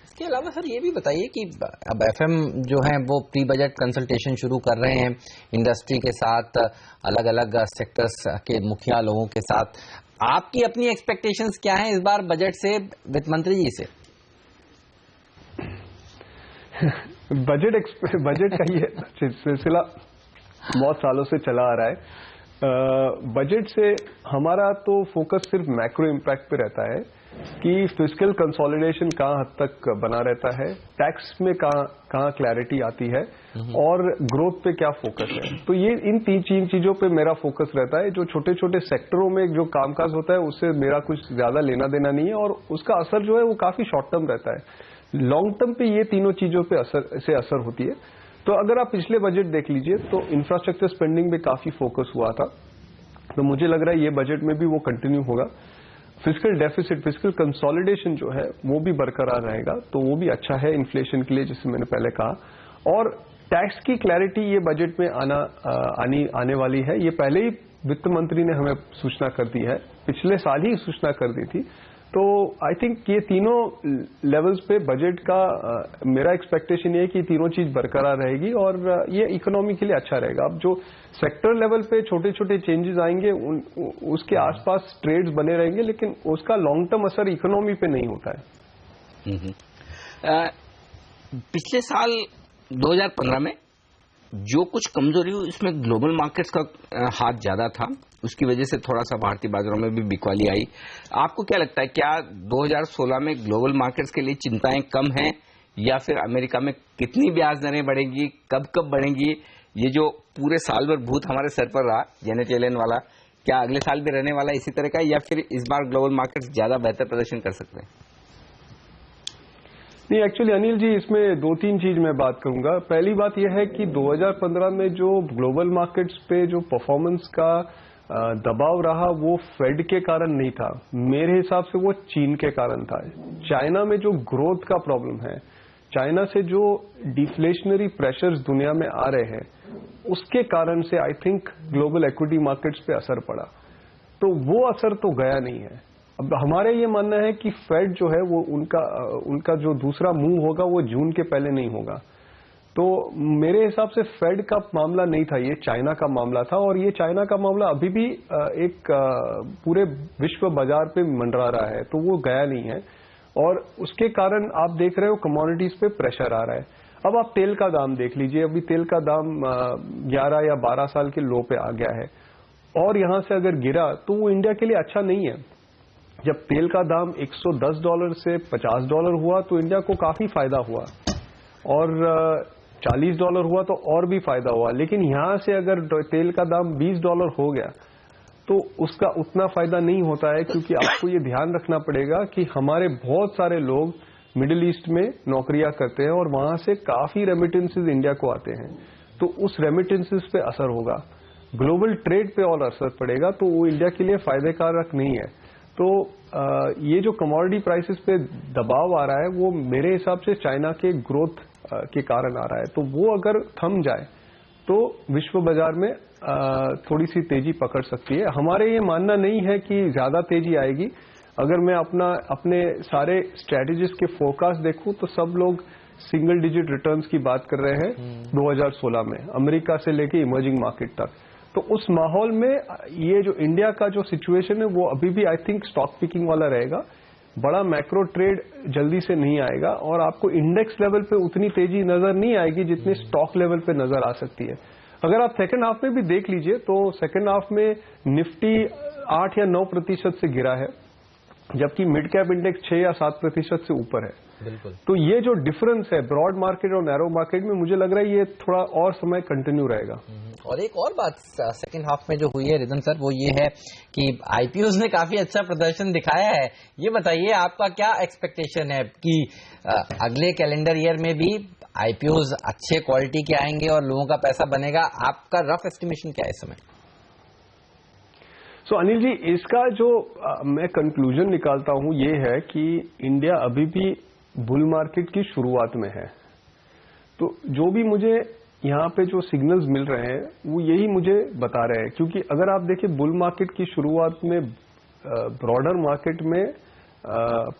इसके अलावा सर ये भी बताइए कि अब एफएम जो है वो प्री बजट कंसल्टेशन शुरू कर रहे हैं इंडस्ट्री के साथ, अलग अलग सेक्टर्स के मुखिया लोगों के साथ। आपकी अपनी एक्सपेक्टेशंस क्या हैं इस बार बजट से, वित्त मंत्री जी से? बजट का ये सिलसिला बहुत सालों से चला आ रहा है। बजट से हमारा तो फोकस सिर्फ मैक्रो इम्पैक्ट पे रहता है कि फिस्कल कंसोलिडेशन कहाँ हद तक बना रहता है, टैक्स में कहाँ क्लैरिटी आती है, और ग्रोथ पे क्या फोकस है। तो ये इन 3 चीजों पे मेरा फोकस रहता है। जो छोटे छोटे सेक्टरों में जो कामकाज होता है उससे मेरा कुछ ज्यादा लेना देना नहीं है, और उसका असर जो है वो काफी शॉर्ट टर्म रहता है। लॉन्ग टर्म पे ये तीनों चीजों पे असर होती है। तो अगर आप पिछले बजट देख लीजिए तो इंफ्रास्ट्रक्चर स्पेंडिंग पे काफी फोकस हुआ था, तो मुझे लग रहा है ये बजट में भी वो कंटिन्यू होगा। फिस्कल डेफिसिट, फिस्कल कंसोलिडेशन जो है वो भी बरकरार रहेगा, तो वो भी अच्छा है इन्फ्लेशन के लिए, जैसे मैंने पहले कहा। और टैक्स की क्लैरिटी ये बजट में आने वाली है। ये पहले ही वित्त मंत्री ने हमें सूचना कर दी है, पिछले साल ही सूचना कर दी थी। तो आई थिंक ये तीनों लेवल्स पे बजट का मेरा एक्सपेक्टेशन ये है कि तीनों चीज बरकरार रहेगी और ये इकोनॉमी के लिए अच्छा रहेगा। अब जो सेक्टर लेवल पे छोटे छोटे चेंजेस आएंगे उसके आसपास ट्रेड्स बने रहेंगे, लेकिन उसका लॉन्ग टर्म असर इकोनॉमी पे नहीं होता है। पिछले साल 2015 में जो कुछ कमजोरी हुई इसमें ग्लोबल मार्केट्स का हाथ ज्यादा था, उसकी वजह से थोड़ा सा भारतीय बाजारों में भी बिकवाली आई। आपको क्या लगता है, क्या 2016 में ग्लोबल मार्केट्स के लिए चिंताएं कम हैं, या फिर अमेरिका में कितनी ब्याज दरें बढ़ेंगी, कब कब बढ़ेंगी, ये जो पूरे साल भर भूत हमारे सर पर रहा जेनेट येलेन वाला, क्या अगले साल भी रहने वाला इसी तरह का, या फिर इस बार ग्लोबल मार्केट्स ज्यादा बेहतर प्रदर्शन कर सकते हैं? नहीं, एक्चुअली अनिल जी इसमें दो तीन चीज मैं बात करूंगा। पहली बात यह है कि 2015 में जो ग्लोबल मार्केट्स पे जो परफॉर्मेंस का दबाव रहा वो फेड के कारण नहीं था, मेरे हिसाब से वो चीन के कारण था। चाइना में जो ग्रोथ का प्रॉब्लम है, चाइना से जो डिफ्लेशनरी प्रेशर्स दुनिया में आ रहे हैं, उसके कारण से I think global equity markets पे असर पड़ा। तो वो असर तो गया नहीं है। अब हमारे ये मानना है कि फेड जो है वो उनका जो दूसरा मूव होगा वो जून के पहले नहीं होगा। तो मेरे हिसाब से फेड का मामला नहीं था, ये चाइना का मामला था, और ये चाइना का मामला अभी भी एक पूरे विश्व बाजार पे मंडरा रहा है, तो वो गया नहीं है, और उसके कारण आप देख रहे हो कमोडिटीज पे प्रेशर आ रहा है। अब आप तेल का दाम देख लीजिए, अभी तेल का दाम 11 या 12 साल के लो पे आ गया है, और यहां से अगर गिरा तो वो इंडिया के लिए अच्छा नहीं है। जब तेल का दाम $110 से $50 हुआ तो इंडिया को काफी फायदा हुआ, और $40 हुआ तो और भी फायदा हुआ। लेकिन यहां से अगर तेल का दाम $20 हो गया तो उसका उतना फायदा नहीं होता है, क्योंकि आपको ये ध्यान रखना पड़ेगा कि हमारे बहुत सारे लोग मिडिल ईस्ट में नौकरियां करते हैं और वहां से काफी रेमिटेंसेज इंडिया को आते हैं, तो उस रेमिटेंसेज पे असर होगा, ग्लोबल ट्रेड पे और असर पड़ेगा, तो वो इंडिया के लिए फायदे कारक नहीं है। तो ये जो कमोडिटी प्राइसेस पे दबाव आ रहा है वो मेरे हिसाब से चाइना के ग्रोथ के कारण आ रहा है। तो वो अगर थम जाए तो विश्व बाजार में थोड़ी सी तेजी पकड़ सकती है। हमारे ये मानना नहीं है कि ज्यादा तेजी आएगी। अगर मैं अपने सारे स्ट्रेटेजिस्ट के फोरकास्ट देखूं तो सब लोग सिंगल डिजिट रिटर्न्स की बात कर रहे हैं 2016 में, अमेरिका से लेके इमर्जिंग मार्केट तक। तो उस माहौल में ये जो इंडिया का जो सिचुएशन है वो अभी भी आई थिंक स्टॉक पिकिंग वाला रहेगा। बड़ा मैक्रो ट्रेड जल्दी से नहीं आएगा, और आपको इंडेक्स लेवल पे उतनी तेजी नजर नहीं आएगी जितनी स्टॉक लेवल पे नजर आ सकती है। अगर आप सेकंड हाफ में भी देख लीजिए तो सेकंड हाफ में निफ्टी 8 या 9% से गिरा है, जबकि मिड कैप इंडेक्स 6 या 7% से ऊपर है। बिल्कुल। तो ये जो डिफरेंस है ब्रॉड मार्केट और नैरो मार्केट में, मुझे लग रहा है ये थोड़ा और समय कंटिन्यू रहेगा। और एक और बात सेकंड हाफ में जो हुई है रिदम सर, वो ये है कि आईपीओ ने काफी अच्छा प्रदर्शन दिखाया है। ये बताइए आपका क्या एक्सपेक्टेशन है कि अगले कैलेंडर ईयर में भी आईपीओ अच्छे क्वालिटी के आएंगे और लोगों का पैसा बनेगा? आपका रफ एस्टिमेशन क्या है इस समय? अनिल जी, इसका जो मैं कंक्लूजन निकालता हूं ये है कि इंडिया अभी भी बुल मार्केट की शुरुआत में है। तो जो भी मुझे यहाँ पे जो सिग्नल्स मिल रहे हैं वो यही मुझे बता रहे हैं, क्योंकि अगर आप देखें बुल मार्केट की शुरुआत में ब्रॉडर मार्केट में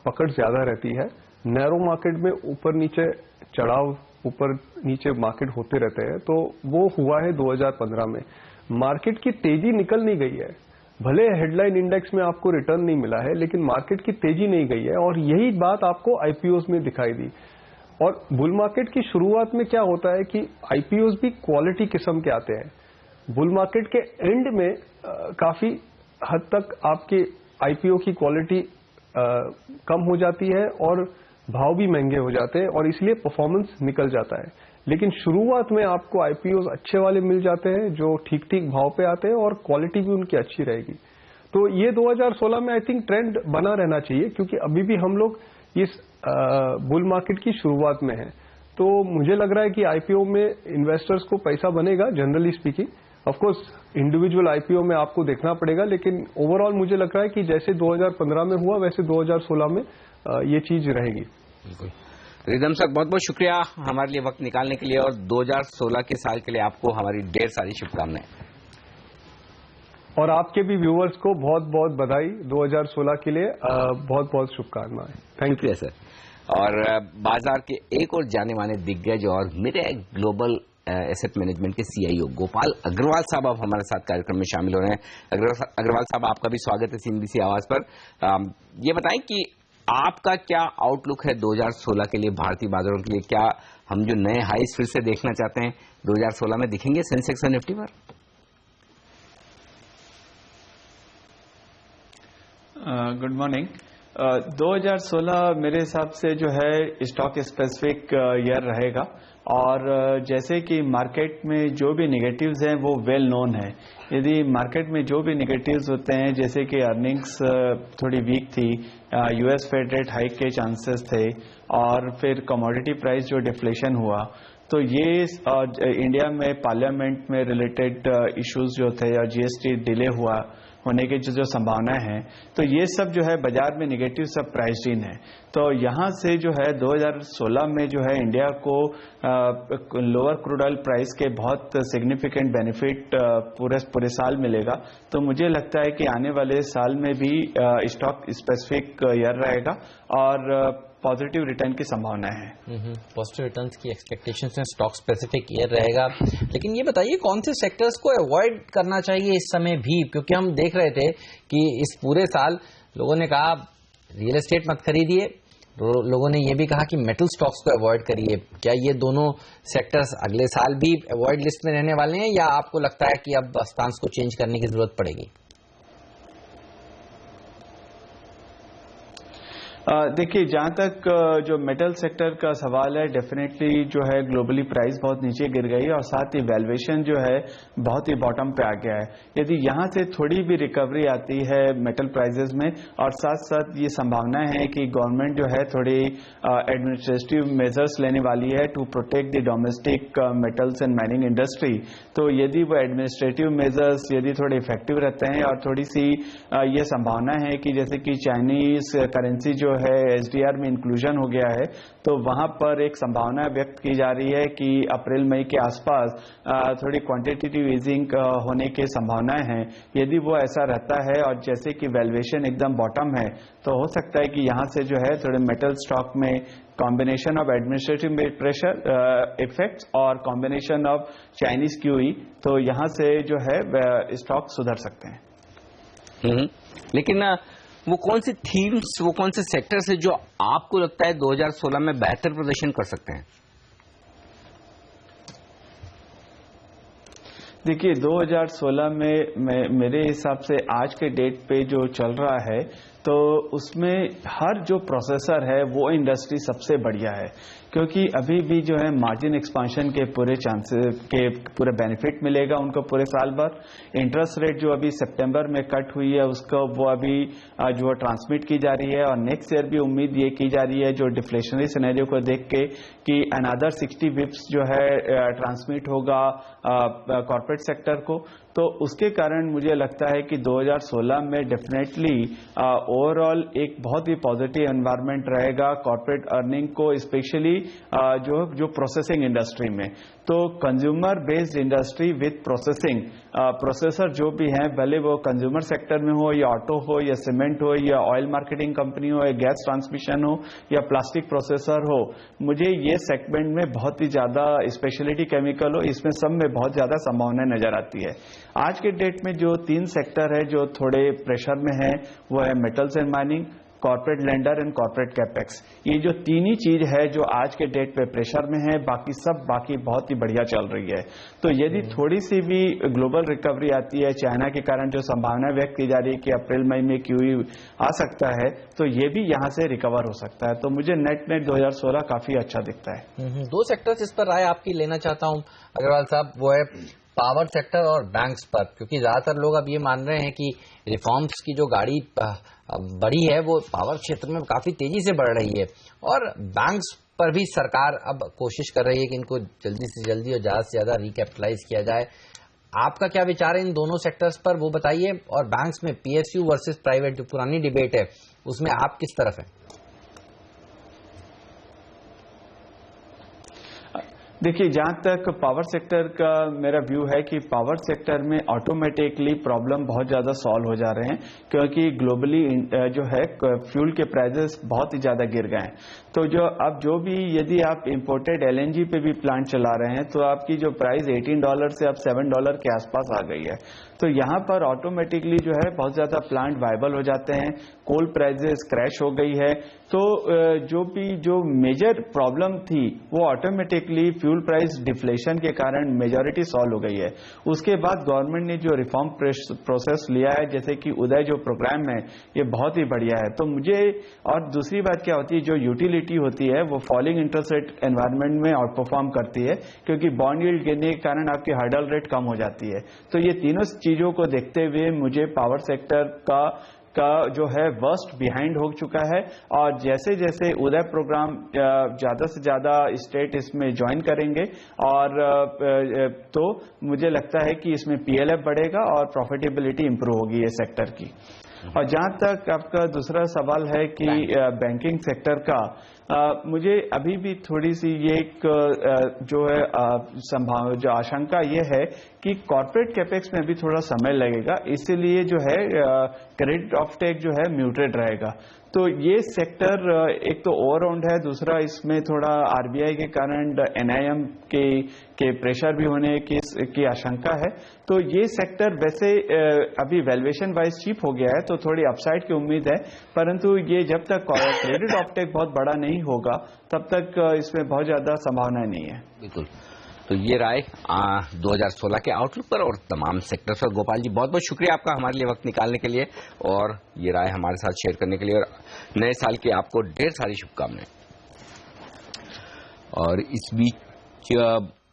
पकड़ ज्यादा रहती है, नैरो मार्केट में ऊपर नीचे चढ़ाव, ऊपर नीचे मार्केट होते रहते हैं। तो वो हुआ है 2015 में। मार्केट की तेजी निकल नहीं गई है, भले हेडलाइन इंडेक्स में आपको रिटर्न नहीं मिला है, लेकिन मार्केट की तेजी नहीं गई है, और यही बात आपको आईपीओज में दिखाई दी। और बुल मार्केट की शुरुआत में क्या होता है कि आईपीओज भी क्वालिटी किस्म के आते हैं। बुल मार्केट के एंड में काफी हद तक आपके आईपीओ की क्वालिटी कम हो जाती है और भाव भी महंगे हो जाते हैं, और इसलिए परफॉर्मेंस निकल जाता है। लेकिन शुरुआत में आपको आईपीओ अच्छे वाले मिल जाते हैं जो ठीक ठीक भाव पे आते हैं, और क्वालिटी भी उनकी अच्छी रहेगी। तो ये 2016 में आई थिंक ट्रेंड बना रहना चाहिए, क्योंकि अभी भी हम लोग इस बुल मार्केट की शुरुआत में है। तो मुझे लग रहा है कि आईपीओ में इन्वेस्टर्स को पैसा बनेगा, generally speaking. Of course individual IPO में आपको देखना पड़ेगा, लेकिन ओवरऑल मुझे लग रहा है कि जैसे 2015 में हुआ वैसे 2016 में ये चीज रहेगी। बिल्कुल। रिदम सर, बहुत बहुत शुक्रिया हमारे लिए वक्त निकालने के लिए, और 2016 के साल के लिए आपको हमारी ढेर सारी शुभकामनाएं। और आपके भी व्यूअर्स को बहुत बहुत बधाई 2016 के लिए, बहुत बहुत शुभकामनाएं। Thank you sir. और बाजार के एक और जाने माने दिग्गज और मेरे ग्लोबल एसेट मैनेजमेंट के CIO गोपाल अग्रवाल साहब अब हमारे साथ कार्यक्रम में शामिल हो रहे हैं। अग्रवाल साहब, आपका भी स्वागत है CNBC आवाज पर। ये बताएं कि आपका क्या आउटलुक है 2016 के लिए भारतीय बाजारों के लिए? क्या हम जो नए हाईज फिर से देखना चाहते हैं 2016 में दिखेंगे सेंसेक्स और निफ्टी पर? Good morning. 2016 मेरे हिसाब से जो है स्टॉक स्पेसिफिक ईयर रहेगा, और जैसे कि मार्केट में जो भी नेगेटिव्स हैं वो वेल नोन है। यदि मार्केट में जो भी नेगेटिव्स होते हैं, जैसे कि अर्निंग्स थोड़ी वीक थी, US फेड रेट हाइक के चांसेस थे, और फिर कमोडिटी प्राइस जो डिफ्लेशन हुआ, तो ये इंडिया में पार्लियामेंट में रिलेटेड इश्यूज जो थे और GST डिले हुआ होने की जो संभावनाएं हैं, तो ये सब जो है बाजार में नेगेटिव सब प्राइस्ड इन है। तो यहाँ से जो है 2016 में जो है इंडिया को लोअर क्रूड ऑयल प्राइस के बहुत सिग्निफिकेंट बेनिफिट पूरे साल मिलेगा। तो मुझे लगता है कि आने वाले साल में भी स्टॉक स्पेसिफिक ईयर रहेगा और पॉजिटिव रिटर्न की संभावना है। पॉजिटिव रिटर्न्स की एक्सपेक्टेशंस में स्टॉक स्पेसिफिक ईयर रहेगा। लेकिन ये बताइए कौन से सेक्टर्स को अवॉइड करना चाहिए इस समय भी, क्योंकि हम देख रहे थे कि इस पूरे साल लोगों ने कहा रियल एस्टेट मत खरीदिए, लोगों ने ये भी कहा कि मेटल स्टॉक्स को अवॉइड करिए। क्या ये दोनों सेक्टर्स अगले साल भी अवॉइड लिस्ट में रहने वाले हैं, या आपको लगता है कि अब स्टांस को चेंज करने की जरूरत पड़ेगी? देखिए, जहां तक जो मेटल सेक्टर का सवाल है, डेफिनेटली जो है ग्लोबली प्राइस बहुत नीचे गिर गई है और साथ ही वैल्यूएशन जो है बहुत ही बॉटम पे आ गया है। यदि यहां से थोड़ी भी रिकवरी आती है मेटल प्राइसेस में, और साथ साथ ये संभावना है कि गवर्नमेंट जो है थोड़ी एडमिनिस्ट्रेटिव मेजर्स लेने वाली है to protect the domestic metals and mining industry, तो यदि वो एडमिनिस्ट्रेटिव मेजर्स यदि थोड़े इफेक्टिव रहते हैं और थोड़ी सी ये संभावना है कि जैसे कि चाइनीज करेंसी जो है SDR में इंक्लूजन हो गया है, तो वहां पर एक संभावना व्यक्त की जा रही है कि अप्रैल मई के आसपास थोड़ी क्वांटिटेटिव ईजिंग होने की संभावनाएं हैं। यदि वो ऐसा रहता है और जैसे कि वैल्यूएशन एकदम बॉटम है, तो हो सकता है कि यहां से जो है थोड़े मेटल स्टॉक में combination of administrative pressure effects और कॉम्बिनेशन ऑफ चाइनीज QE, तो यहां से जो है स्टॉक सुधर सकते हैं। लेकिन वो कौन सी थीम्स, वो कौन से सेक्टर्स है जो आपको लगता है 2016 में बेहतर प्रदर्शन कर सकते हैं? देखिए, 2016 में मेरे हिसाब से आज के डेट पे जो चल रहा है, तो उसमें हर जो प्रोसेसर है वो इंडस्ट्री सबसे बढ़िया है, क्योंकि अभी भी जो है मार्जिन एक्सपांशन के पूरे चांसेस के पूरे बेनिफिट मिलेगा उनको पूरे साल भर। इंटरेस्ट रेट जो अभी सितंबर में कट हुई है उसको वो अभी जो ट्रांसमिट की जा रही है, और नेक्स्ट ईयर भी उम्मीद ये की जा रही है जो डिफ्लेशनरी सिनेरियो को देख के कि अनदर 60 बिप्स जो है ट्रांसमिट होगा कॉर्पोरेट सेक्टर को। तो उसके कारण मुझे लगता है कि 2016 में डेफिनेटली ओवरऑल एक बहुत ही पॉजिटिव एनवायरनमेंट रहेगा कॉर्पोरेट अर्निंग को, स्पेशली जो प्रोसेसिंग इंडस्ट्री में। तो consumer based industry with processing processor जो भी हैं, भले वो कंज्यूमर सेक्टर में हो या ऑटो हो या सीमेंट हो या ऑयल मार्केटिंग कंपनी हो या गैस ट्रांसमिशन हो या प्लास्टिक प्रोसेसर हो, मुझे ये सेगमेंट में बहुत ही ज्यादा स्पेशलिटी केमिकल हो, इसमें सब में बहुत ज्यादा संभावनाएं नजर आती है। आज के डेट में जो 3 सेक्टर है जो थोड़े प्रेशर में है, वो है metals and mining, corporate lender and corporate capex. ये जो तीन ही चीज है जो आज के डेट पे प्रेशर में है, बाकी बहुत ही बढ़िया चल रही है। तो यदि थोड़ी सी भी ग्लोबल रिकवरी आती है, चाइना के कारण जो संभावना व्यक्त की जा रही है कि अप्रैल मई में QE आ सकता है, तो ये भी यहाँ से रिकवर हो सकता है। तो मुझे नेट 2016 काफी अच्छा दिखता है। 2 सेक्टर्स इस पर राय आपकी लेना चाहता हूँ अग्रवाल साहब, वो है पावर सेक्टर और बैंक्स पर, क्योंकि ज्यादातर लोग अब ये मान रहे हैं कि रिफॉर्म्स की जो गाड़ी बढ़ी है वो पावर क्षेत्र में काफी तेजी से बढ़ रही है, और बैंक्स पर भी सरकार अब कोशिश कर रही है कि इनको जल्दी से जल्दी और ज्यादा से ज्यादा रिकैपिटलाइज किया जाए। आपका क्या विचार है इन दोनों सेक्टर्स पर, वो बताइए। और बैंक्स में PSU वर्सेस प्राइवेट जो पुरानी डिबेट है, उसमें आप किस तरफ है? देखिए, जहां तक पावर सेक्टर का मेरा व्यू है कि पावर सेक्टर में ऑटोमेटिकली प्रॉब्लम बहुत ज्यादा सॉल्व हो जा रहे हैं, क्योंकि ग्लोबली जो है फ्यूल के प्राइसेस बहुत ही ज्यादा गिर गए हैं। तो जो भी यदि आप इंपोर्टेड एलएनजी पे भी प्लांट चला रहे हैं तो आपकी जो प्राइस $18 से अब $7 के आसपास आ गई है। तो यहां पर ऑटोमेटिकली जो है बहुत ज्यादा प्लांट वायबल हो जाते हैं, कोल प्राइसेस क्रैश हो गई है। तो जो मेजर प्रॉब्लम थी वो ऑटोमेटिकली फ्यूल प्राइस डिफ्लेशन के कारण मेजॉरिटी सॉल्व हो गई है। उसके बाद गवर्नमेंट ने जो रिफॉर्म प्रोसेस लिया है, जैसे कि उदय जो प्रोग्राम है, ये बहुत ही बढ़िया है। तो मुझे, और दूसरी बात क्या होती है, जो यूटिलिटी होती है वो फॉलिंग इंटरेस्ट रेट एनवायरमेंट में आउट परफॉर्म करती है, क्योंकि बॉन्ड यील्ड गिरने के कारण आपकी हर्डल रेट कम हो जाती है। तो ये तीनों चीजों को देखते हुए मुझे पावर सेक्टर का जो है वर्स्ट बिहाइंड हो चुका है, और जैसे जैसे उदय प्रोग्राम ज्यादा से ज्यादा स्टेट इसमें ज्वाइन करेंगे और तो मुझे लगता है कि इसमें पीएलएफ बढ़ेगा और प्रॉफिटेबिलिटी इंप्रूव होगी ये सेक्टर की। और जहां तक आपका दूसरा सवाल है कि बैंकिंग सेक्टर का, मुझे अभी भी थोड़ी सी ये एक जो है जो आशंका ये है कि कॉर्पोरेट कैपेक्स में अभी थोड़ा समय लगेगा, इसीलिए जो है क्रेडिट ऑफटेक जो है म्यूटेड रहेगा। तो ये सेक्टर एक तो ओवरऑन्ड है, दूसरा इसमें थोड़ा आरबीआई के कारण एनआईएम के प्रेशर भी होने की आशंका है। तो ये सेक्टर वैसे अभी वैल्यूएशन वाइज चीप हो गया है, तो थोड़ी अपसाइड की उम्मीद है, परंतु ये जब तक क्रेडिट ऑफटेक बहुत बड़ा नहीं होगा तब तक इसमें बहुत ज्यादा संभावना नहीं है। बिल्कुल। तो ये राय 2016 के आउटलुक पर और तमाम सेक्टर्स पर। गोपाल जी, बहुत बहुत शुक्रिया आपका हमारे लिए वक्त निकालने के लिए और ये राय हमारे साथ शेयर करने के लिए, और नए साल की आपको ढेर सारी शुभकामनाएं। और इस बीच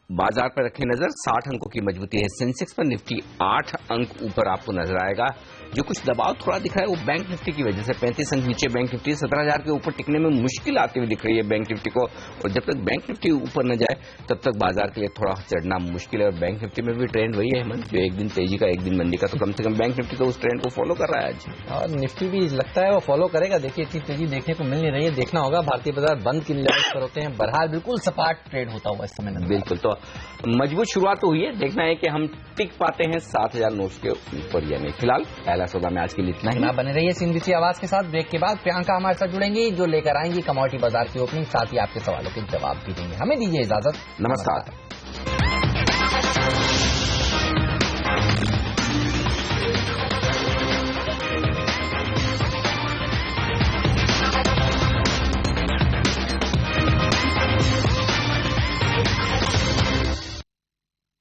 बाजार पर रखें नजर, 60 अंकों की मजबूती है सेंसेक्स पर। निफ्टी 8 अंक ऊपर आपको नजर आएगा। जो कुछ दबाव थोड़ा दिख रहा है वो बैंक निफ्टी की वजह से, 35 अंक नीचे बैंक निफ्टी 17,000 के ऊपर टिकने में मुश्किल आती हुई दिख रही है बैंक निफ्टी को। और जब तक बैंक निफ्टी ऊपर न जाए तब तक बाजार के लिए थोड़ा चढ़ना मुश्किल है। और बैंक निफ्टी में भी ट्रेंड वही है हेमंत, जो एक दिन तेजी का एक दिन मंदी का, तो कम से कम बैंक निफ्टी तो उस ट्रेंड को फॉलो कर रहा है आज, और निफ्टी भी लगता है वो फॉलो करेगा। देखिए, इतनी तेजी देखने को मिल नहीं रही है, देखना होगा भारतीय बाजार बंद किन लेवल पर होते हैं। बहरहाल बिल्कुल सपाट ट्रेड होता हुआ इस समय। बिल्कुल, तो मजबूत शुरुआत तो हुई है, देखना है कि हम टिक पाते हैं 7,000 नोट्स के ऊपर या नहीं। फिलहाल पहला सौदा में आज के लिए इतना ही। बने रहिए सिंधिसी आवाज के साथ। ब्रेक के बाद प्रियंका हमारे साथ जुड़ेंगी, जो लेकर आएंगी कमोडिटी बाजार की ओपनिंग, साथ ही आपके सवालों के जवाब भी देंगे। हमें दीजिए इजाजत, नमस्कार।